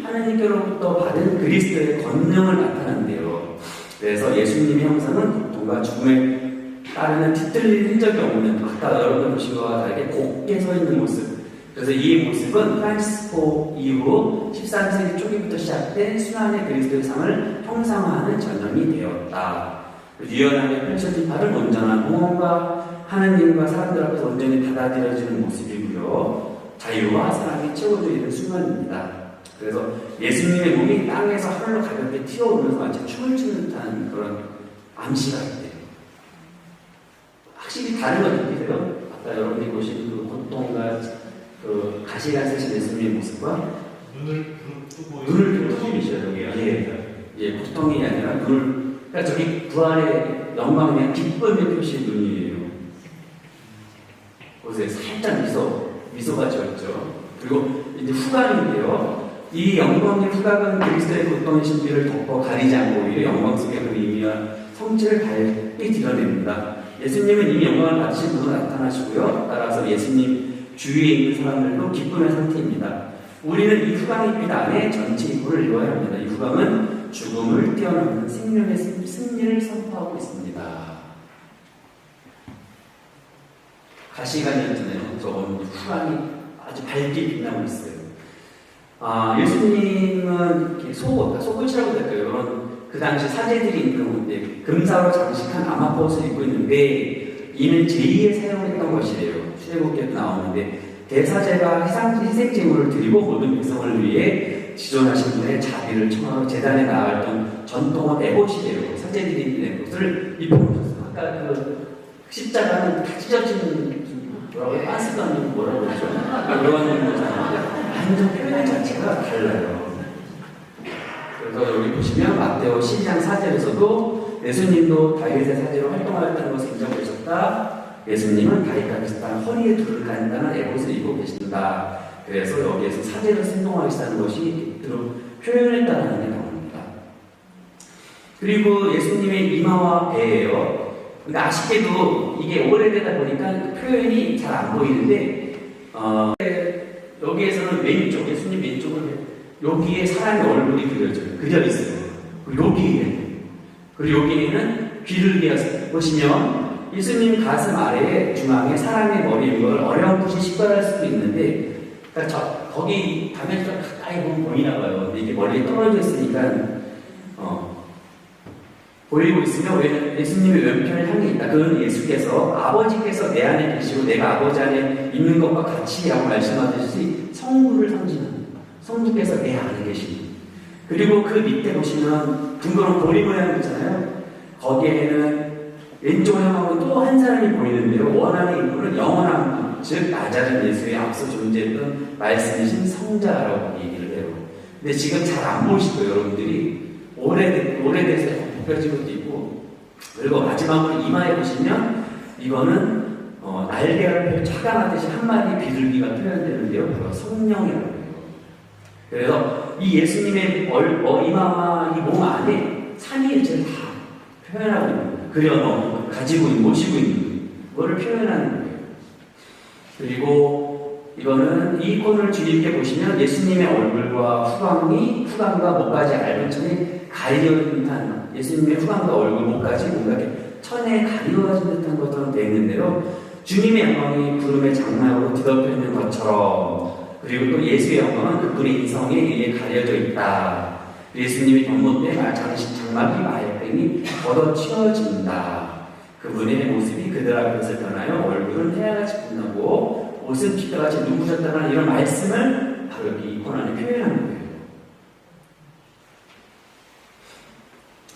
하나님께로부터 받은 그리스도의 권능을 나타낸대요. 그래서 예수님의 형상은 고통과 죽음에 따르는 뒤틀린 흔적이 없는 아까 여러분 보신 것과 다르게 곱게 서 있는 모습. 그래서 이 모습은 프란시스코 이후 13세기 초기부터 시작된 순환의 그리스도의 상을 형상화하는 전형이 되었다. 유연하게 펼쳐진 발은 온전한 모험과 하나님과 사람들 앞에서 온전히 받아들여지는 모습이고요. 자유와 사랑이 채워져 있는 순간입니다. 그래서 예수님의 몸이 땅에서 하늘로 가볍게 튀어오면서 마치 춤을 추는 듯한 그런 암시가 있대요. 확실히 다른 거 느끼세요? 아까 여러분이 보신 그 고통과 그 가시가 쓰신 예수님의 모습과 눈을 뜨고 계셔요. 예, 고통이 아니라 그러니까 저기 부활의 영광의 기쁨의 표시의 눈이에요. 보세요. 살짝 미소가 지었죠. 그리고 이제 후각인데요. 이 영광의 후각은 그리스도의 고통의 신비를 덮어 가리지 않고 오히려 영광 속의 그 의미와 성질을 밝게 드러냅니다. 예수님은 이미 영광을 받으신 분으로 나타나시고요. 따라서 예수님 주위에 있는 사람들도 기쁨의 상태입니다. 우리는 이 후광의 빛 안에 전체 이구를 이루어야 합니다. 이 후광은 죽음을 뛰어넘는 생명의 승리를 선포하고 있습니다. 가시관이었잖아요. 저건 후광이 아주 밝게 빛나고 있어요. 예수님은 이렇게 속옷이라고 될까요? 이런 그 당시 사제들이 입는 건데 금사로 장식한 아마포옷을 입고 있는데 이는 제2에 사용했던 것이래요. 출애굽기에도 나오는데 대사제가 희생제물을 드리고 모든 백성을 위해 지존하신 분의 자비를 청하러 제단에 나아갔던 전통의 에봇이래요. 사제들이 입는 에봇을 입혀보셨어요. 아까 그 십자가는 다 찢어진 뭐라고 빤스도 아니고 뭐라고 그러죠? 그런 거잖아요. 완전 표현 자체가 달라요. 그래서 여기 보시면 마테오 12장 4절에서도 예수님도 다윗의 사제로 활동하였다는 것을 인정하셨다. 예수님은 다윗과 비슷한 허리에 둘을 간단한 에봇을 입고 계신다. 그래서 여기에서 사제로 생동하시다는 것이 표현했다는 게 나옵니다. 그리고 예수님의 이마와 배예요. 그러니까 아쉽게도 이게 오래되다 보니까 표현이 잘 안 보이는데 여기에서는 왼쪽, 예수님 왼쪽을 여기에 사람의 얼굴이 그려져 있어요. 그리고 여기에는 귀를 기어서 보시면 예수님 가슴 아래에 중앙에 사람의 머리인 걸 어렴풋이 식별할 수도 있는데, 그러니까 거기 가면 좀 가까이 보면 보이나 봐요. 근데 이게 멀리 떨어져 있으니까 보이고 있으면 왜 예수님의 왼편을 향해 있다. 그건 예수께서 아버지께서 내 안에 계시고 내가 아버지 안에 있는 것과 같이라고 말씀하듯이 성부를 상징합니다. 성부께서 내 안에 계십니다. 그리고 그 밑에 보시면 둥그런 보리 모양 있잖아요. 거기에는 왼쪽을 향하고 또 한 사람이 보이는데요. 원하는 인물은 영원한 분, 즉 나자른 예수의 앞서 존재했던 말씀이신 성자라고 얘기를 해요. 근데 지금 잘 안 보이시고요. 여러분들이 오래돼서 벗겨진 것도 있고, 그리고 마지막으로 이마에 보시면 이거는 날개를 차가나듯이 한 마리 비둘기가 표현되는데요. 바로 성령이라고 해요. 그래서 이 예수님의 이마와 이 몸 안에 삼위일체를 다 표현하고 있는 거예요. 그려 가지고 있는, 모시고 있는 거를 표현하는 거예요. 그리고 이거는 이 콘을 주의깊게 보시면 예수님의 얼굴과 후광과 목까지 얇은 천에 가려진 듯한, 예수님의 후광과 얼굴, 목까지 뭔가 이렇게 천에 가려진 듯한 것처럼 되어 있는데요. 주님의 영광이 구름의 장막으로 뒤덮여 있는 것처럼, 그리고 또 예수의 영광은 그분의 이성에 의해 가려져 있다. 예수님이 병모 때 장막이 말끔히 걷어치워진다. 그분의 모습이 그들 앞에서 변하여 얼굴은 해야같이 빛나고 옷은 빛과같이 누구셨다는 이런 말씀을 바로 이 콘 안에 표현하는 거예요.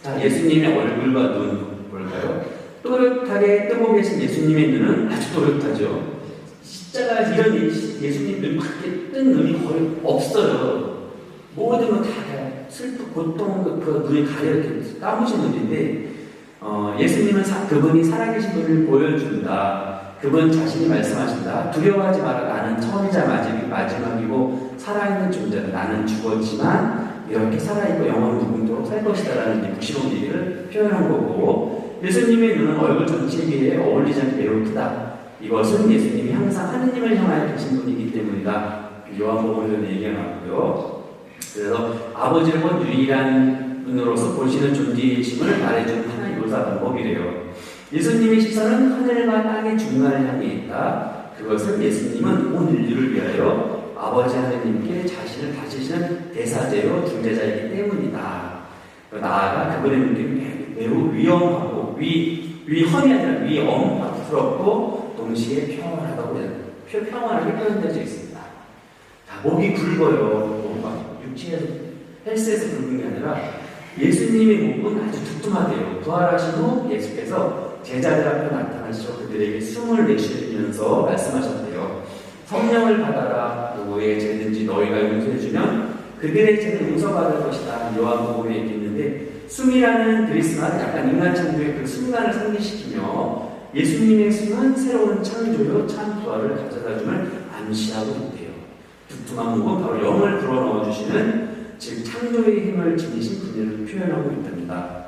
자, 예수님의 얼굴과 눈 볼까요? 또렷하게 뜨고 계신 예수님의 눈은 아주 또렷하죠. 십자가 이런 예수님 눈 그렇게 뜬 눈이 거의 없어요. 모든 건 다 슬프, 고통, 그 눈이 가려 이렇게 까무신 눈인데, 예수님은 그분이 살아계신 분을 보여준다. 그분 자신이 말씀하신다. 두려워하지 마라. 나는 처음이자 마지막이고 살아있는 존재다. 나는 죽었지만 이렇게 살아있고 영원히 무궁토록 살 것이다라는 묵시록 얘기를 표현한 거고, 예수님의 눈은 얼굴 전체에 어울리지 않게 매우 크다. 이것은 예수님이 항상 하느님을 향하여 계신 분이기 때문이다. 요한복음에서 얘기하고요. 그래서 아버지를 본 유일한 눈으로서 보시는 존재이심을 말해주는 하나의 묘사 방법이래요. 예수님의 시선은 하늘과 땅의 중간을 향해 있다. 그것은 예수님은 온 인류를 위하여 아버지 하느님께 자신을 바치시는 대사제요 중재자이기 때문이다. 나아가 그분의 눈길은 매우 위험하고 위험이 아니라 위험스럽고 동시에 평온하다고 해요. 평온하게 표현되어 있습니다. 자, 목이 굵어요. 뭔가 육체에서 헬스에서 굵은 게 아니라 예수님의 목은 아주 두툼하대요. 부활하신 후 예수께서 제자들 앞에 나타나시고 그들에게 숨을 내쉬면서 말씀하셨대요. 성령을 받아라. 누구의 죄든지 너희가 용서해주면 그들의 죄는 용서받을 것이다. 요한복음에 있는데, 숨이라는 그리스만 약간 인간 창조의 그 순간을 상기시키며 예수님의 숨은 새로운 창조요 참 부활을 가져다줌을 암시하고 있대요. 두툼한 목은 바로 영을 불어넣어 주시는, 즉 창조의 힘을 지니신 분을 표현하고 있답니다.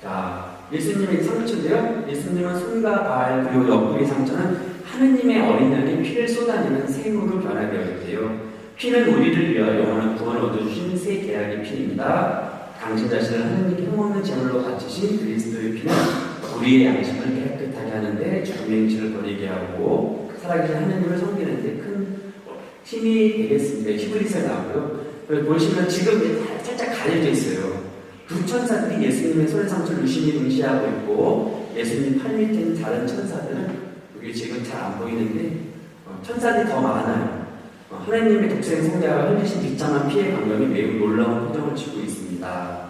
자, 예수님의 상처인데요. 예수님은 손과 발 그리고 옆구리 상처는 하느님의 어린 양의 피를 쏟아내는 샘으로 변하되어 있대요. 피는 우리를 위하여 영원한 구원을 얻어주신 새 계약의 피입니다. 당신 자신을 하느님께 흠없는 제물로 바치신 그리스도의 피는 우리의 양심을 깨끗하게 하는데 죽음의 행실을 버리게 하고 살아계신 하느님을 섬기는데 큰 힘이 되겠습니다. 히브리서에 나오고요. 보시면 지금 살짝 가려져 있어요. 두 천사들이 예수님의 손의 상처를 유심히 응시하고 있고, 예수님 팔 밑에 있는 다른 천사들은 여기 지금 잘 안 보이는데 천사들이 더 많아요. 하나님의 독생 성자가 흘리신 비참한 피의 광경이 매우 놀라운 표정을 지고 있습니다.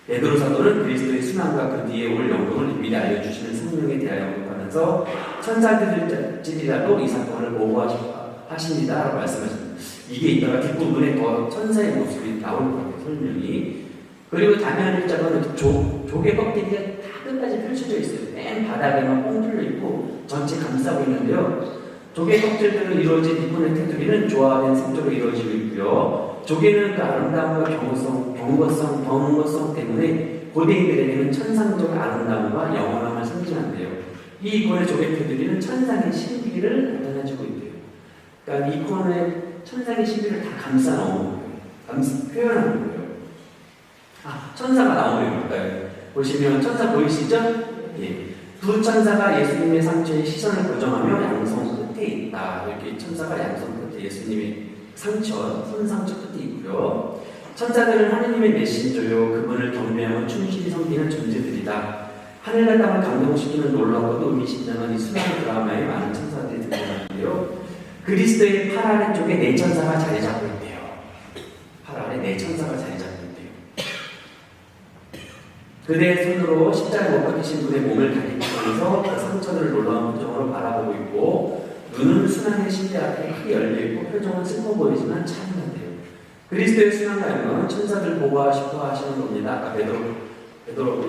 베드로 사도는 그리스도의 순환과 그 뒤에 올 영광을 미리 알려주시는 성령에 대하여 언급하면서 천사들일지라도 이 사건을 보호하십니다 라고 말씀하십니다. 이게 있다가 뒷부분에 더 천사의 모습이 나올 거예요. 설명이. 그리고 다니엘 1장은 조개 껍데기가 다 끝까지 펼쳐져 있어요. 맨 바닥에만 뻥 뚫려 있고 전체 감싸고 있는데요. 조개 껍질들로 이루어진 이콘의 테두리는 조화된 색조로 이루어지고 있고요. 조개는 그 아름다움과 경건성 때문에 고대인들에게는 천상적 아름다움과 영원함을 상징한대요. 이 이콘의 조개 테두리는 천상의 신비를 나타내주고 있대요. 그러니까 이콘의 천상의 신비를 다 감싸 넣은 거예요. 표현하는 거예요. 천사가 나오는 거예요. 보시면 천사 보이시죠? 예. 두 천사가 예수님의 상처에 시선을 고정하며 양손 끝에 있다. 이렇게 천사가 양손 끝에 예수님의 상처, 손상처 끝에 있고요. 천사들은 하느님의 메신저요. 그분을 경배하며 충실히 섬기는 존재들이다. 하늘과 땅을 감동시키는 놀랍고도 의미심장한 이 수많은 드라마에 많은 천사들이 등장하는데요. 그리스도의 팔 아래쪽에 네 천사가 자리 잡고 있대요. 팔 아래 네 천사가 자리 잡고 있대요. 그대의 손으로 십자가에 못 박히신 분의 몸을 가리키면서 그 상처를 놀라운 표정으로 바라보고 있고, 눈은 순환의 신비 앞에 크게 열려있고 표정은 슬퍼 보이지만 찬란해요. 그리스도의 순환과 영광은 천사들 보고 싶어 하시는 겁니다. 아까 베드로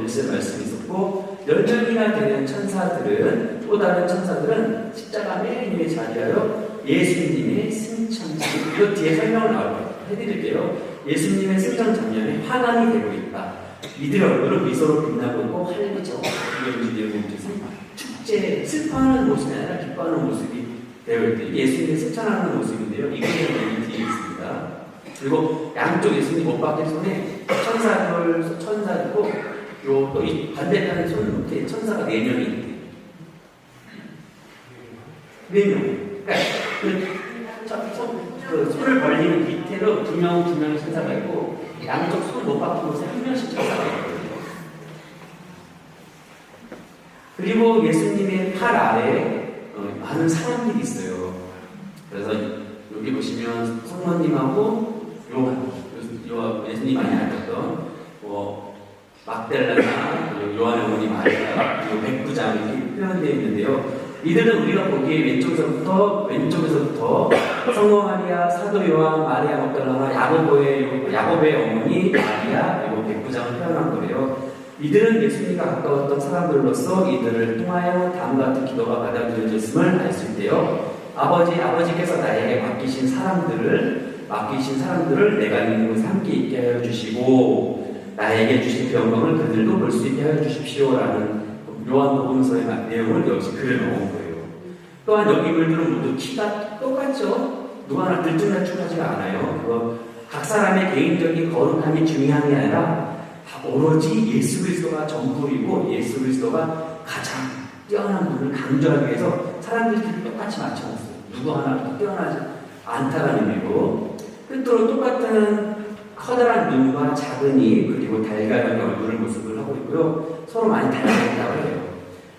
1세 말씀이 있었고, 10명이나 되는 천사들은, 또 다른 천사들은 십자가 맨 위에 자리하여 예수님의 승천 장면, 이거 뒤에 설명을 해드릴게요. 예수님의 승천 장면에 환환이 되고 있다. 이들의 얼굴은 미소로 빛나고 있고 활기차고 축제, 슬퍼하는 모습이 아니라 기뻐하는 모습이 되어 있대요. 예수님의 승천하는 모습인데요. 이게 뒤에 있습니다. 그리고 양쪽 예수님 못 박힌 손에 천사들고 또 이 반대편에 손 밑에 천사가 4명이 있대요. 4명. 그러니까 그 손을 벌리는 밑에로 두 명의 천사가 있고, 양쪽 손 못 박힌 곳에 1명씩 천사가 있거든요. 그리고 예수님의 팔 아래에 많은 사람들이 있어요. 그래서 여기 보시면 성모님하고 예수님 많이 알았던 막달라나 요한의 어머니 마리아, 그리고 백부장 이렇게 표현되어 있는데요. 이들은 우리가 보기에 왼쪽에서부터 성모 마리아, 사도 요한, 마리아 막달라나, 야고보의 어머니 마리아, 그리고 백부장을 표현한 거예요. 이들은 예수님과 가까웠던 사람들로서 이들을 통하여 다음과 같은 기도가 받아들여졌음을 알 수 있대요. 아버지께서 나에게 맡기신 사람들을 내가 있는 곳에 함께 있게 하여 주시고, 나에게 주신 영광을 그들도 볼 수 있게 하여 주십시오라는 요한복음서의 내용을 여기서 그려놓은 거예요. 또한 여기 물들은 모두 키가 똑같죠? 누가 하나 들쭉날쭉하지가 않아요. 각 사람의 개인적인 거룩함이 중요한 게 아니라 오로지 예수 그리스도가 전부이고 예수 그리스도가 가장 뛰어난 분을 강조하기 위해서 사람들끼리 똑같이 맞춰놨어요. 누구 하나 뛰어나지 않다라는 의미고, 끝으로 똑같은 커다란 눈과 작은 입, 그리고 달걀의 얼굴을 모습을 하고 있고요. 서로 많이 닮아있다고 해요.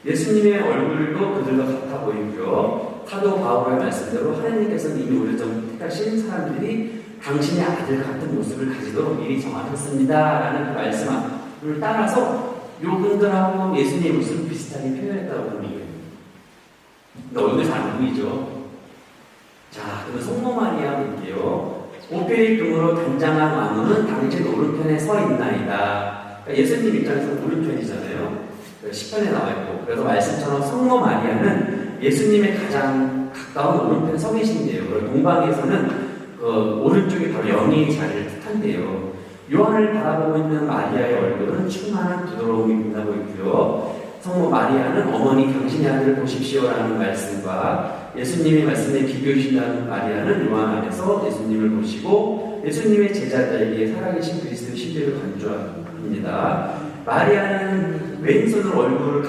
예수님의 얼굴도 그들과 같아 보이고요. 사도 바울의 말씀대로 하나님께서는 이미 오래전 택하신 사람들이 당신의 아들 같은 모습을 가지도록 미리 정하셨습니다 라는 그 말씀을 따라서 요분들하고 예수님의 모습을 비슷하게 표현했다고 보는 거예요. 근데 얼굴이 잘 안 보이죠? 자, 그럼 성모 마리아 볼게요. 오페리 금으로 단장한 왕은 당신 오른편에 서 있나이다. 그러니까 예수님 입장에서는 오른편이잖아요. 10편에 나와 있고, 그래서 말씀처럼 성모 마리아는 예수님의 가장 가까운 오른편에 서 계신데요. 동방에서는 오른쪽이 바로 영의 자리를 뜻한대요. 요한을 바라보고 있는 마리아의 얼굴은 충만한 부드러움이 빛나고 있고요. 성모 마리아는 어머니 당신의 아들을 보십시오라는 말씀과 예수님의 말씀에 비교해주신다는 마리아는 요한 안에서 예수님을 보시고 예수님의 제자들에게 살아계신 그리스도의 신비를 강조합니다. 마리아는 왼손으로 얼굴을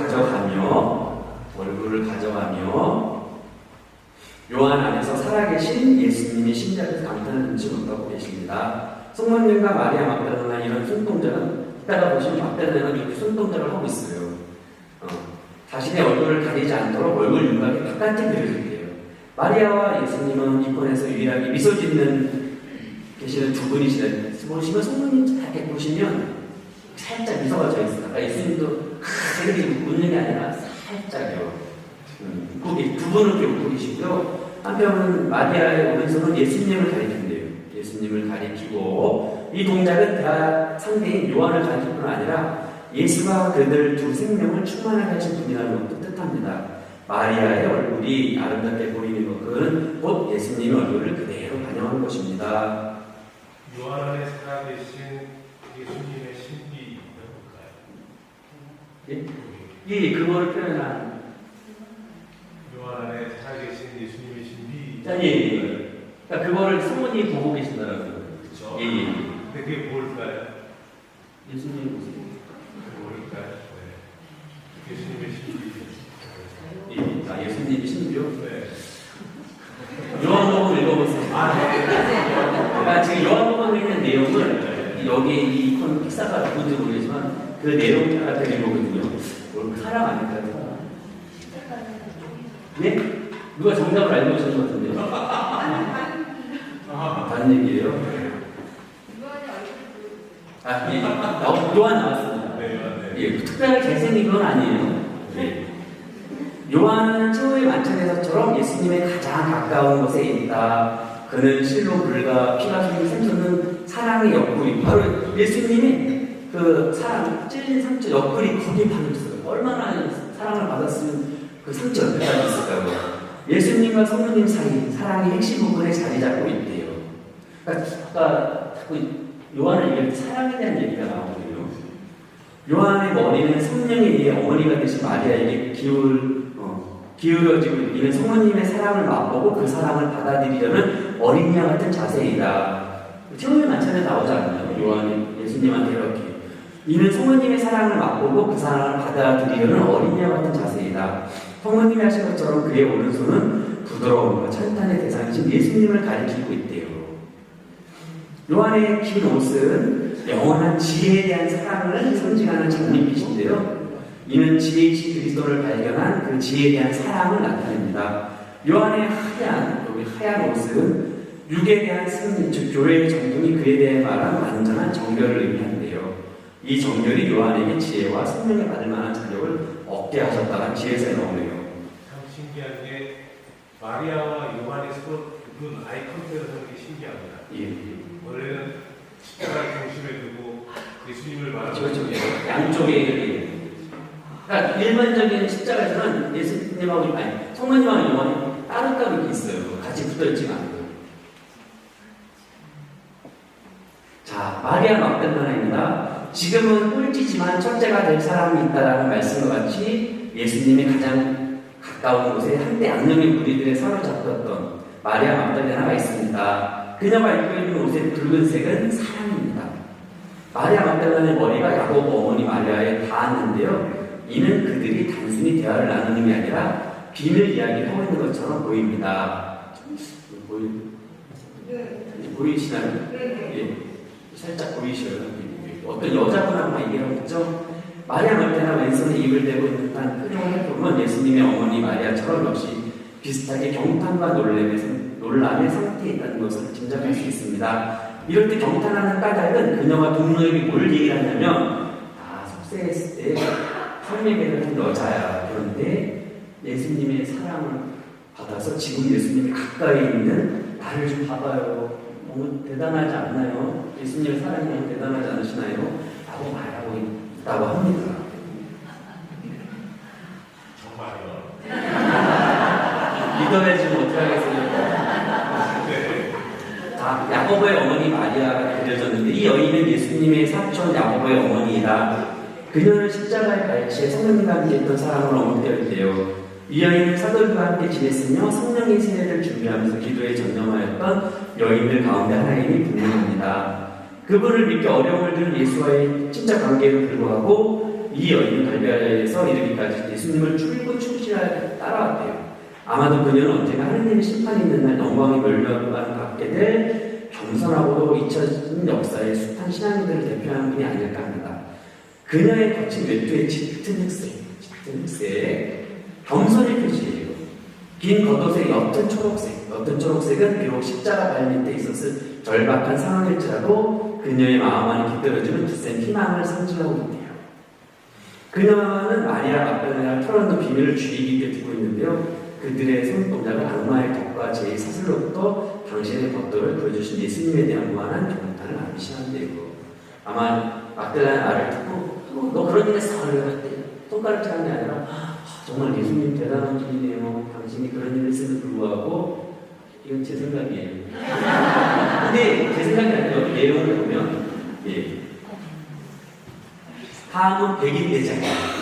가져가며 요한 안에서 살아계신 예수님의 신비를 감탄을 금치 못하고 계십니다. 성모님과 마리아 막달라나 이런 손동작은 이따가 보시면 막달라나는 이렇게 손동작을 하고 있어요. 자신의 얼굴을 가리지 않도록 얼굴 윤곽이 바깥에 그려질게요. 마리아와 예수님은 이권에서 유일하게 미소 짓는 계시는 두 분이시다. 보시면 성모님 잘 보시면 살짝 미소가 져 있어요. 예수님도 이렇게 웃는 게 아니라 살짝요. 두 분은 이렇게 웃고 계시고요. 한편은 마리아의 오른손은 예수님을 가리킨대요. 예수님을 가리키고 이 동작은 대화 상대인 요한을 가리킬 뿐 아니라 예수가 그들 두 생명을 충만하게 하신 분이라는 것도 뜻합니다. 마리아의 얼굴이 아름답게 보이는 것, 그는 곧 예수님의 얼굴을 그대로 반영한 것입니다. 요한 안에 살아계신 예수님의 신비가 뭘까요? 예? 예, 그거를 표현한. 요한 안에 살아계신 예수님의 신비. 자, 예, 예. 그러니까 그거를 성모님이 보고 계신다라고요. 그렇죠. 예, 예. 근데 그게 뭘까요? 예수님 모습. 뭘까요? 네. 예수님의 신비. 예, 아, 예수님이 신비요? 네. 요한복음 읽어보세요. 네. 그러니까 지금 요한복음에 있는 내용을 여기 이 이콘 픽사가 누군지 모르겠지만 그 내용 따라 드린 거거든요. 뭘 사랑 아닐까요? 네? 누가 정답을 알고 계시는 것 같은데요? 다른 얘기예요? 아, 예. 요한 나왔습니다. 네, 요한. 네. 예, 특별하게 잘생긴 건 아니에요. 예. 요한은 최후의 만찬에서처럼 예수님의 가장 가까운 곳에 있다. 그는 실로 물과 피가 샘솟는 사랑의 옆구리. 바로 예수님이 그 사랑, 찔린 상처 옆구리 거기에 박혔어요. 얼마나 사랑을 받았으면 그 상처 옆에 달렸을까요? 예수님과 성모님 사이 사랑의 핵심 부분에 자리 잡고 있대요. 그러니까 아까 자꾸 요한을 얘기할 때 사랑에 대한 얘기가 나오거든요. 요한의 머리는 성령에 의해 어머니가 되신 마리아에게 기울어지고 있는 성모님의 사랑을 맛보고 그 사랑을 받아들이려는 어린 양 같은 자세이다. 최후의 만찬에 나오지 않나요? 요한이 예수님한테 이렇게 이는 성모님의 사랑을 맛보고 그 사랑을 받아들이려는 어린 양 같은 자세이다. 성모님이 하신 것처럼 그의 오른손은 부드러움과 찬탄의 대상이신 예수님을 가리키고 있대요. 요한의 긴 옷은 영원한 지혜에 대한 사랑을 상징하는 장밋빛인데요. 이는 지혜이신 그리스도를 발견한 그 지혜에 대한 사랑을 나타냅니다. 요한의 하얀 옷은 육에 대한 승리, 즉 교회의 정통이 그에 대해 말한 완전한 정결을 의미한대요. 이 정결이 요한에게 지혜와 생명에 받을 만한 자격을 얻게 하셨다는 지혜서에 나오네요. 참 신기한 게 마리아와 요한이 서로 두분 아이 컨택하는 게 신기합니다. 예. 원래는 십자가를 중심에 두고 예수님을 말하고 그렇죠. 양쪽에 그러니까 일반적인 십자가에서는 예수님하고 성모님하고 요한이 따로따로 이렇게 있어요. 같이 붙어있지가 않고. 자, 마리아 막달라나입니다. 지금은 꼴찌지만 첫째가 될 사람이 있다라는 말씀과 같이 예수님이 가장 가까운 곳에 한때 악령의 무리들에 사로잡혔던 마리아 막달라나가 있습니다. 그녀가 입고 있는 옷의 붉은색은 사랑입니다. 마리아 막달라나의 머리가 야고보 어머니 마리아에 닿았는데요. 이는 그들이 단순히 대화를 나누는 게 아니라 비밀 이야기를 하고 있는 것처럼 보입니다. 보이시나요? 예, 살짝 보이셔요. 어떤 여자분하고 얘기를 하고 있죠. 마리아 막달라나 왼손에 입을 대고 있는 듯한 표정을 보면 예수님의 어머니 마리아처럼 역시 비슷하게 경탄과 논란의 상태에 있다는 것을 짐작할 수 있습니다. 이럴 때 경탄하는 까닭은 그녀가 동료에게 뭘 얘기를 하냐면 속세했을 때 설매개를 한 여자야. 그런데 예수님의 사랑을 받아서 지금 예수님이 가까이 있는 나를 좀 봐봐요. 너무 대단하지 않나요? 예수님의 사랑이 너무 대단하지 않으시나요? 라고 말하고 있다고 합니다. 정말요? 믿어야지 어떻게 하겠어요? 네. 자, 야고보의 어머니 마리아가 그려졌는데 이 여인은 예수님의 사촌 야고보의 어머니이다. 그녀는 십자가의 발치에 성령님과 함께 했던 사람으로 언급되어 있대요. 이 여인은 사도들과 함께 지냈으며 성령의 세례를 준비하면서 기도에 전념하였던 여인들 가운데 하나임이 분명합니다. 그분을 믿기 어려움을 든 예수와의 친척 관계에도 불구하고 이 여인은 갈대아에서 이르기까지 예수님을 출구 충실하게 따라왔대요. 아마도 그녀는 언젠가 하느님의 심판이 있는 날 영광의 멸류관을 갖게 될 겸손하고도 잊혀진 역사의 숱한 신앙인들을 대표하는 분이 아닐까 합니다. 그녀의 거친 외투의 짙은 흑색, 겸손의 표시예요. 긴 겉옷의 옅은 초록색은 비록 십자가 발 밑에 있었을 절박한 상황일지라도 그녀의 마음 안에 깃들어지는 굳센 희망을 상징하고 있대요. 그녀는 마리아 막달라나가 털어놓은 비밀을 주의 깊게 두고 있는데요. 그들의 손동작은 악마의 덫과 제의 사슬로부터 당신의 겉도를 보여주신 예수님에 대한 무한한 경탄을 암시한대요. 아마 막달라나 나를 듣고 너 그런 일 했어? 손가락질 하는 게 아니라 정말 예수님 대단한 분이네요. 당신이 그런 일을 했음에도 불구하고 이건 제 생각이에요. 근데 제 생각이 아니라 여기 내용을 보면 다음은 백인대장이에요.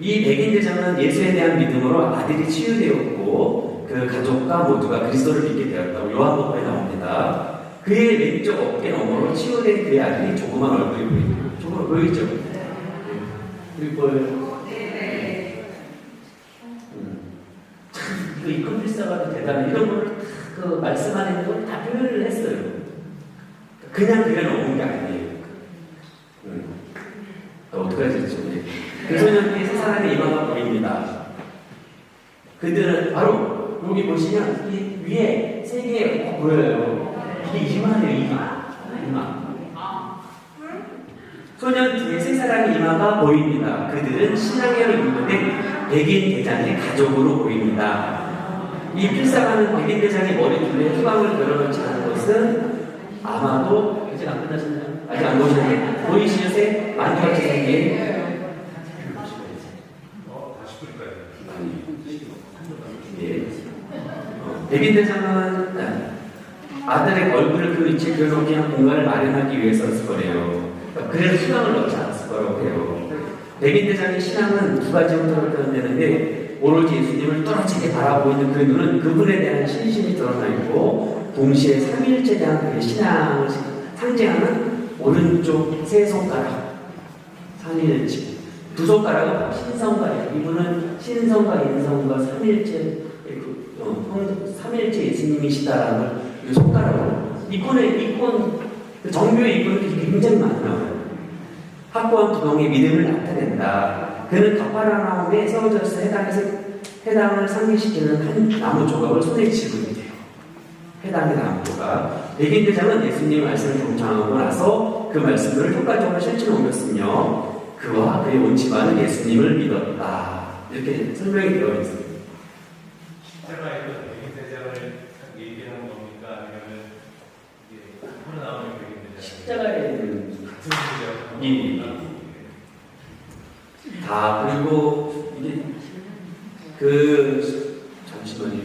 이 백인대장은 예수에 대한 믿음으로 아들이 치유되었고 그 가족과 모두가 그리스도를 믿게 되었다고 요한복음에 나옵니다. 그의 왼쪽 어깨 너머로 치유된 그의 아들이 조그만 얼굴이 보입니다. 조그만 보이죠? 그리고 보여요? 참, 이 컴필사가 대단해. 이런 거를 그 말씀 안에 있는 걸 다 표현을 했어요. 그냥 그려놓은 게 아니에요. 어떻게 하셨죠? 그 소년이 세 사람의 이마가 보입니다. 그들은 바로 여기 보시면 이 위에 세 개 보여요. 이게 이마예요, 이마. 소년 뒤에 세 사람의 이마가 보입니다. 그들은 신앙의 인물된 백인 대장의 가족으로 보입니다. 이 필사가는 백인 대장의 머리둘레 후방을 걸어놓지 않은 것은 아마도 아직 안 끝나셨나요? 아직 안 보셨나요? 보이시죠? 만두같이 생긴 다시 볼까요? 백인 대장은 아들의 얼굴을 그 위치에 그려놓기 위한 공간을 마련하기 위해서였을 거래요. 그래서 신앙을 넣지 않았을 거라고 해요. 백인 대장의 신앙은 두 가지부터 드러내는데 오로지 예수님을 떨어지게 바라보고 있는 그 눈은 그분에 대한 신심이 드러나 있고 동시에 삼위일체에 대한 그의 신앙을 상징하는 오른쪽 세 손가락 삼위일체 두 손가락은 신성가예요. 이분은 신성과 인성과 삼위일체 삼위일체 예수님이시다라는 걸 이 손가락으로 이권 정교의 이권이 굉장히 많아요. 확고한 부동의 믿음을 나타낸다. 그는 가파라나움에 세워져 있어 해당을 상기시키는 한 나무 조각을 손에 쥐고 있대요. 해당의 나무 조각. 백인 대장은 예수님의 말씀을 경청하고 나서 그 말씀을 효과적으로 실천에 옮겼으며 그와 그의 온 집안은 예수님을 믿었다. 이렇게 설명이 되어 있습니다. 십자가에서 백인 대장을 얘기하는 겁니까? 아니면 이게 하나 나오는 백인 대장? 십자가에 있는 같은 이 그리고 이게 잠시만요.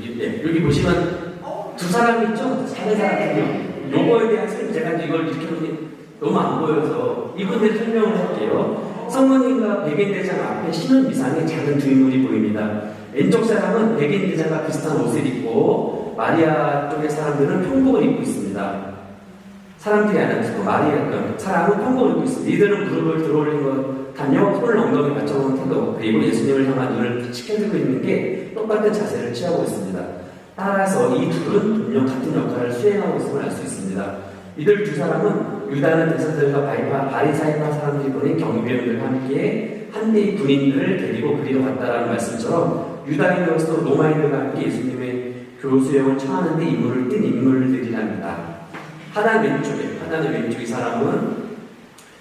여기 보시면 두 사람이 있죠? 다른 사람들이 요거에 대한 설명 제가 이걸 이렇게 보니 너무 안 보여서 이분들 설명을 할게요. 성모님과 백인 대장 앞에 신은 미상의 작은 두 인물이 보입니다. 왼쪽 사람은 백인 대장과 비슷한 옷을 입고 마리아 쪽의 사람들은 평복을 입고 있습니다. 사람들이 아니고 마리아 사람은 평복을 입고 있습니다. 이들은 무릎을 들어올린 것 손을 엉덩이에 받쳐놓은 태도 그리고 예수님을 향한 눈을 치켜들고 있는 게 똑같은 자세를 취하고 있습니다. 따라서 이 둘은 분명 같은 역할을 수행하고 있음을 알 수 있습니다. 이들 두 사람은 유다는 대사들과 바리사이파 사람들이 보낸 경비원들과 함께 한 대의 군인들을 데리고 그리로 갔다라는 말씀처럼 유다인으로서 로마인들과 함께 예수님의 교수형을 청하는 데 임무를 띈 인물들이랍니다. 하단의 왼쪽 이 사람은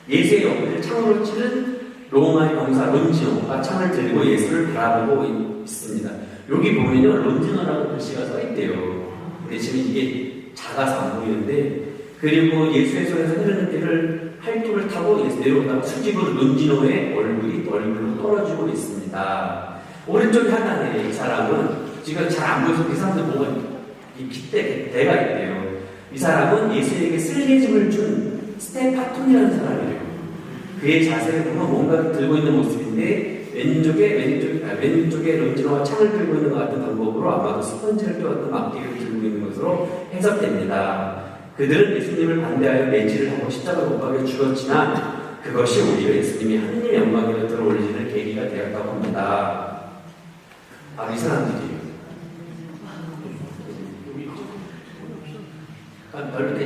예수의 옆을 창으로 찌른 로마의 병사 론지노가 창을 들고 예수를 바라보고 있습니다. 여기 보면요 론지노라고 글씨가 써있대요. 근데 지금 이게 작아서 안 보이는데 그리고 예수의 손에서 흐르는 피를 활두를 타고 예수 내려오다가 수직으로 론지노의 얼굴로 떨어지고 있습니다. 오른쪽 하단에 이 사람은 지금 잘 안 보여서 이 사람들 보면 이 깃대가 있대요. 이 사람은 예수에게 쓸개집을 준 스테파톤이라는 사람이에요. 그의 자세를 보면 뭔가를 들고 있는 모습인데 왼쪽에 론지노가 창을 들고 있는 것 같은 방법으로 아마도 스펀지를 껴왔던 막대기를 들고 있는 것으로 해석됩니다. 그들은 예수님을 반대하여 매질을 하고 십자가 못 박여 죽었지만 그것이 오히려 예수님이 하느님의 영광에 들어올리는 계기가 되었다고 합니다. 이 사람들이에요. 별로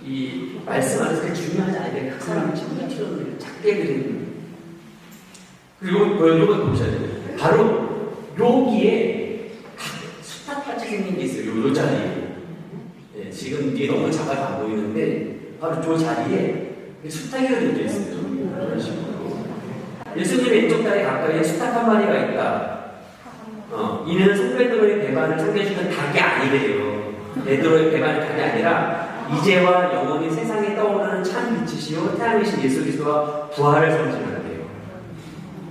이 말씀 안에서 그게 중요하지 않아요. 각 사람이 친구처럼 작게 그리는. 그리고 이걸 보셔야 돼요. 바로 여기에 수탉같이 생긴 게 있어요. 요 자리에. 지금 이게 너무 작아서 안 보이는데 바로 저 자리에 수탉이 그려져 있어요. 그런 식으로. 예수님 왼쪽 다리 가까이에 수탉 한 마리가 있다. 이는 성베드로의 배반을 상대해주는 닭이 아니래요. 베드로의 배반이 닭이 아니라 이제와 영원히 세상에 떠오르는 참 빛이시오 태양이신 예수 그리스도와 부활을 상징한대요.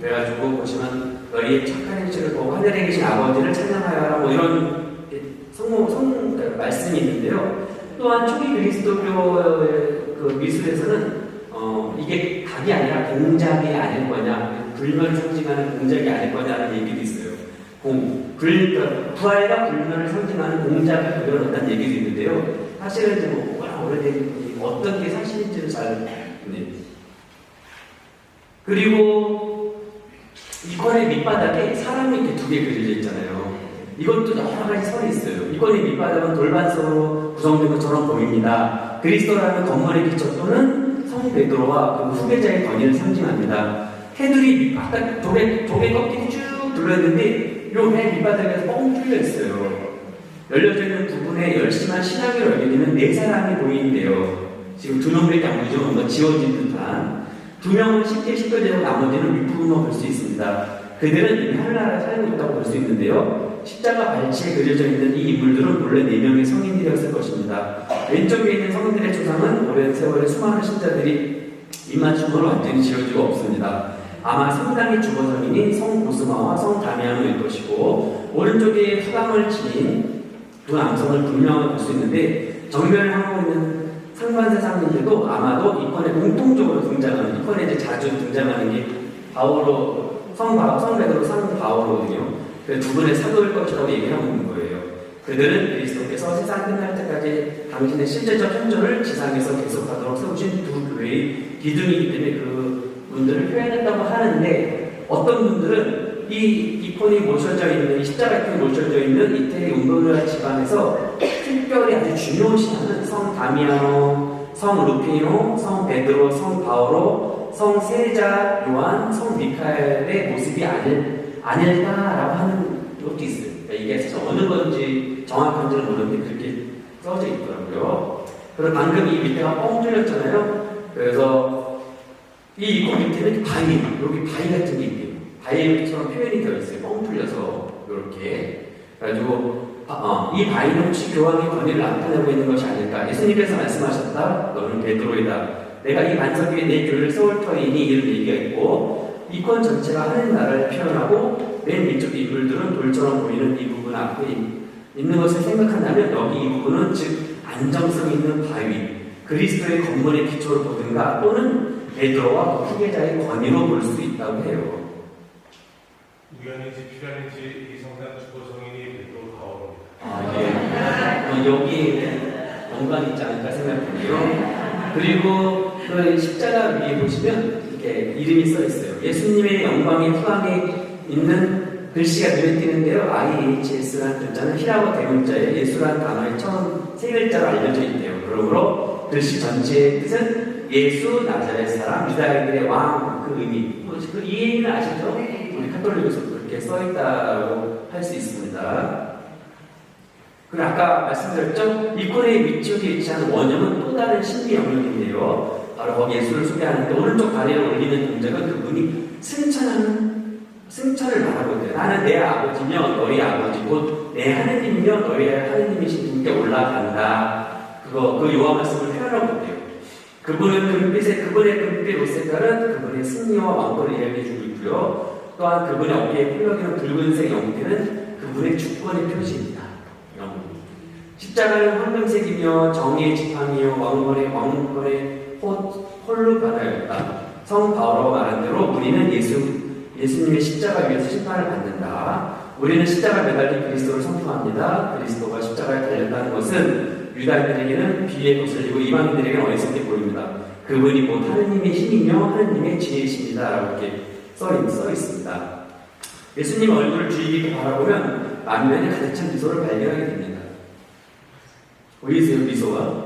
그래가지고 보시면 너희 너희의 착한 행실을 보고 하늘에 계신 아버지를 찬양하여라 뭐 이런 말씀이 있는데요. 또한 초기 그리스도교의 그 미술에서는 이게 닭이 아니라 공작이 아닐 거냐, 불멸을 상징하는 공작이 아닐 거냐라는 얘기도 있어요. 부활과 불멸을 상징하는 공작을 그려놓는다는 얘기도 있는데요. 사실은 이제 뭐 워낙 오래된 어떤 게 사실인지는 잘 그리고 이권의 밑바닥에 사람이 이렇게 두 개 그려져 있잖아요. 이것도 여러 가지 설이 있어요. 이권의 밑바닥은 돌반석으로 구성된 것처럼 보입니다. 그리스도라는 건물의 기초 또는 성 베드로와 그 후계자의 권위를 상징합니다. 테두리 밑바닥 돌에 꺾이고 쭉 둘렀는데 요 맨 밑바닥에서 뻥 뚫려 있어요. 열려져 있는 부분에 열심한 신앙을 여기는 네 사람이 보이는데요. 지금 두 명밖에 안 보이죠? 뭔가 지워진 듯한. 두 명은 쉽게 씻겨지고 나머지는 윗부분만 볼 수 있습니다. 그들은 이미 하늘나라에 살고 있다고 볼 수 있는데요. 십자가 발치에 그려져 있는 이 인물들은 원래 4명의 성인들이었을 것입니다. 왼쪽에 있는 성인들의 조상은 오랜 세월의 수많은 신자들이 입맞춤으로 완전히 지워지고 없습니다. 아마 상당히 주거 성인이 성 보스마와 성 다미안일 것이고 오른쪽에 후광을 지닌 두 남성을 분명히 볼 수 있는데 정면을 하고 있는 상반세 상인들도 아마도 이권에 공통적으로 등장하는 이권에 이제 자주 등장하는 게 바오로 성 베드로 상 바오로거든요. 그 두 분의 사도일 것이라고 얘기하고 있는 거예요. 그들은 그리스도께서 세상 끝날 때까지 당신의 실제적 현존을 지상에서 계속하도록 세우신 두 교회의 기둥이기 때문에 그 분들을 표현했다고 하는데 어떤 분들은 이 이콘이 모셔져 있는 이 십자가 이콘이 모셔져 있는 이태리 운동가 집안에서 특별히 아주 중요시하는 성 다미아노, 성 루피노, 성 베드로, 성 바오로, 성 세자 요한, 성 미카엘의 모습이 아닐까라고 하는 것도 있어요. 그러니까 이게 사실 어느 건지 정확한지는 모르는데 그렇게 써져 있더라고요. 그래서 방금 이 밑에가 뻥 뚫렸잖아요. 그래서 이 이콘 밑에는 여기 바위 같은 게 있대요. 바위처럼 표현이 되어 있어요. 뻥 뚫려서 이렇게. 그래가지고 이 바위는 혹시 교황의 권위를 나타내고 있는 것이 아닐까. 예수님께서 말씀하셨다. 너는 베드로이다. 내가 이 반석 위에 내 교회를 세울 터이니 이런 얘기가 있고 이권 전체가 하늘 나라를 표현하고 맨 위쪽 인물들은 돌처럼 보이는 이 부분 앞에 있는 것을 생각한다면 여기 이 부분은 즉 안정성 있는 바위 그리스도의 건물의 기초를 보든가 또는 베드로와 후계자의 권위로 볼 수 있다고 해요. 우연인지 필연인지 이 성산 주거 성인이 베드로 예. 바오로입니다. 여기에 연관이 있지 않을까 생각해요. 그리고 그 십자가 위에 보시면 이렇게 이름이 써 있어요. 예수님의 영광의 후광에 있는 글씨가 눈에 띄는데요. IHS라는 글자는 히라고 대문자에 예수라는 단어의 처음 세 글자로 알려져 있대요. 그러므로 글씨 전체의 뜻은 예수 나자렛 사람 유다인들의 왕 그 의미. 그 이해는 아시죠? 우리 카톨릭에서도 그렇게 써있다고 할 수 있습니다. 그리고 아까 말씀드렸죠? 이권의 위치에 위치하는 원형은 또 다른 신비 영역인데요. 바로 거기 예수를 소개하는데 오른쪽 다리를 올리는 동작은 그분이 승천을 말하고 있대요. 나는 내 아버지며 너희 아버지 곧 내 하느님이며 너희 하느님이신 분께 올라간다. 그 요한 말씀을 표현하고 있대요. 그분의 금빛 옷 색깔은 그분의 승리와 왕권을 이야기해주고 있고요. 또한 그분의 어깨에 풀려있는 붉은색 영태는 그분의 주권의 표시입니다. 십자가는 황금색이며 정의의 지팡이요 왕권의 홀로 받아였다. 성 바오로가 말한 대로 우리는 예수님의 십자가 위에서 심판을 받는다. 우리는 십자가 매달린 그리스도를 선포합니다. 그리스도가 십자가에 달렸다는 것은 유다인들에게는 비에 거슬리고 이방인들에게는 어리석게 보입니다. 그분이 곧 하느님의 힘이며 하느님의 지혜이십니다. 라고 이렇게 써 있습니다. 예수님 얼굴을 주의 깊게 바라보면 만면에 가득 찬 미소를 발견하게 됩니다. 보이세요? 미소가?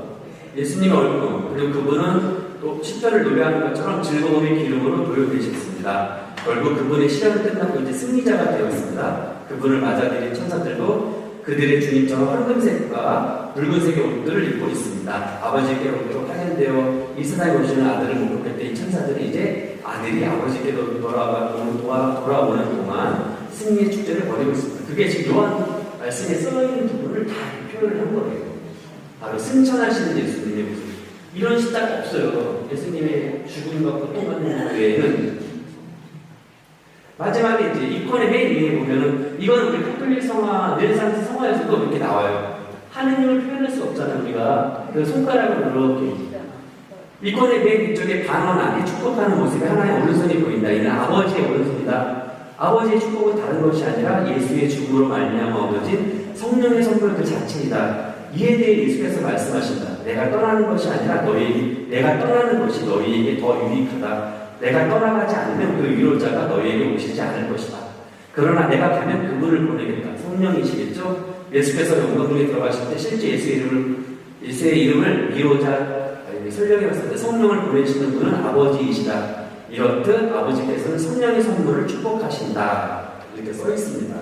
예수님의 얼굴, 그리고 그분은 또 십자를 노래하는 것처럼 즐거움의 기름으로 도료되셨습니다. 결국 그분의 시련을 끝나고 이제 승리자가 되었습니다. 그분을 맞아들인 천사들도 그들의 주님처럼 황금색과 붉은색의 옷들을 입고 있습니다. 아버지께로부터 파견되어 이 세상에 오시는 아들을 목격할 때 이 천사들이 이제 아들이 아버지께로 돌아오는 동안 승리의 축제를 벌이고 있습니다. 그게 지금 요한 말씀에 써있는 부분을 다 표현을 한 거예요. 바로 승천하시는 예수님의 모습. 이런 시작 없어요. 예수님의 죽음과 고통받는 외에는. 마지막에 이제 이권의 맨 위에 보면은 이건 우리 카톨릭 성화, 르네상스 성화에서도 이렇게 나와요. 하느님을 표현할 수 없잖아요, 우리가. 그 손가락으로 이렇게. 이권의 맨 위쪽에 반원 안에 축복하는 모습에 하나의 오른손이 보인다. 이는 아버지의 오른손이다. 아버지의 축복은 다른 것이 아니라 예수의 죽음으로 말미암아 얻어진 성령의 선물 그 자체이다. 이에 대해 예수께서 말씀하신다. 내가 떠나는 것이 아니라 내가 떠나는 것이 너희에게 더 유익하다. 내가 떠나가지 않으면 그 위로자가 너희에게 오시지 않을 것이다. 그러나 내가 가면 그분을 보내겠다. 성령이시겠죠? 예수께서 영광중에 들어가실 때 실제 예수의 이름을 위로자, 설령이라고 썼는데 성령을 보내시는 분은 아버지이시다. 이렇듯 아버지께서는 성령의 선물을 축복하신다. 이렇게 써 있습니다.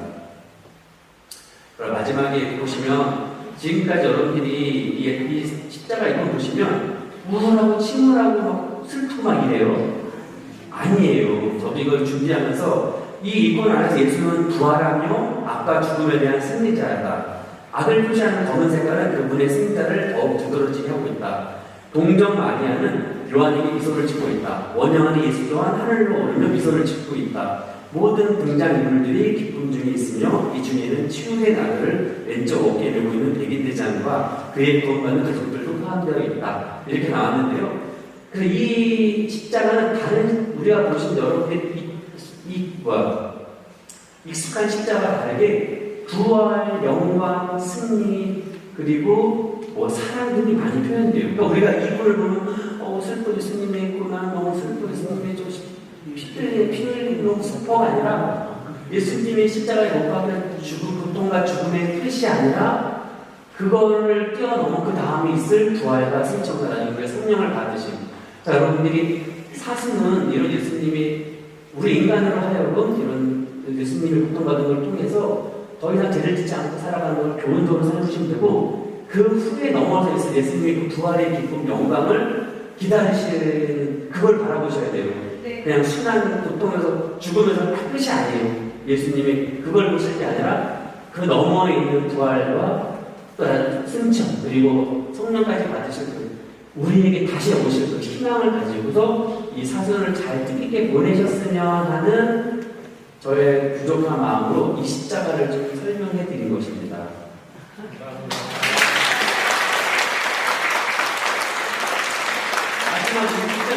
그럼 마지막에 보시면 지금까지 여러분들이 이 십자가 이거 보시면 우울하고 침울하고 막 슬프고 막 이래요. 아니에요. 저도 이걸 준비하면서 이 이권 안에서 예수는 부활하며 악과 죽음에 대한 승리자다. 악을 표시하는 검은 색깔은 그분의 승자를 더욱 두드러지게 하고 있다. 동정 마리아는 요한에게 미소를 짓고 있다. 원형하는 예수 또한 하늘로 오르며 미소를 짓고 있다. 모든 등장인물들이 기쁨 중에 있으며 이 중에는 치유된 아들을 왼쪽 어깨에 메고 있는 백인대장과 그의 구원받는 가족들도 포함되어 있다. 이렇게 나왔는데요. 그래서 이 십자가는 다른 우리가 보신 여러분의 익숙한 십자가와 다르게 부활, 영광, 승리 그리고 사랑 등이 많이 표현돼요. 그러니까 우리가 이분을 보면 슬픈 예수님의 있구나, 너무 슬픈 예수님의 피 흘리는 너무 슬퍼가 아니라 예수님의 십자가에 못 박힌 고통과 죽음의 끝이 아니라 그거를 뛰어넘은 그 다음에 있을 부활과 승천과 우리가 성령을 받으신. 자, 여러분들이 사슴은 이런 예수님이 우리 인간으로 하여금 이런 예수님의 고통받은 걸 통해서 더 이상 죄를 짓지 않고 살아가는 걸 교훈적으로 살려주시면 되고 그 후에 넘어서 있을 예수님의 그 부활의 기쁨, 영광을 기다리시는 그걸 바라보셔야 돼요. 네. 그냥 순한 고통에서 죽으면서 끝이 아니에요. 예수님이 그걸 보실 게 아니라 그 너머에 있는 부활과 또 승천 그리고 성령까지 받으실 분 우리에게 다시 오실 그 희망을 가지고서 이 사선을 잘 뜻있게 보내셨으면 하는 저의 부족한 마음으로 이 십자가를 좀 설명해 드린 것입니다. 마지막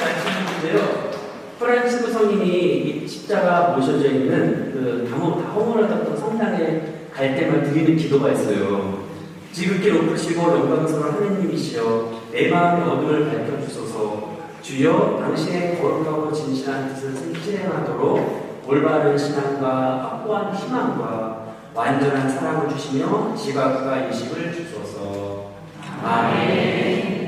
말씀인데요. 프란시스코 성인이 이 십자가 모셔져 있는 그 다호물하던 성당에 갈 때만 드리는 기도가 있어요. 지극히 높으시고 영광스러운 하느님이시여 내 마음의 어둠을 밝혀주소서. 주여 당신의 거룩하고 진실한 뜻을 실행하도록 올바른 신앙과 확고한 희망과 완전한 사랑을 주시며 지각과 이식을 주소서. 아멘.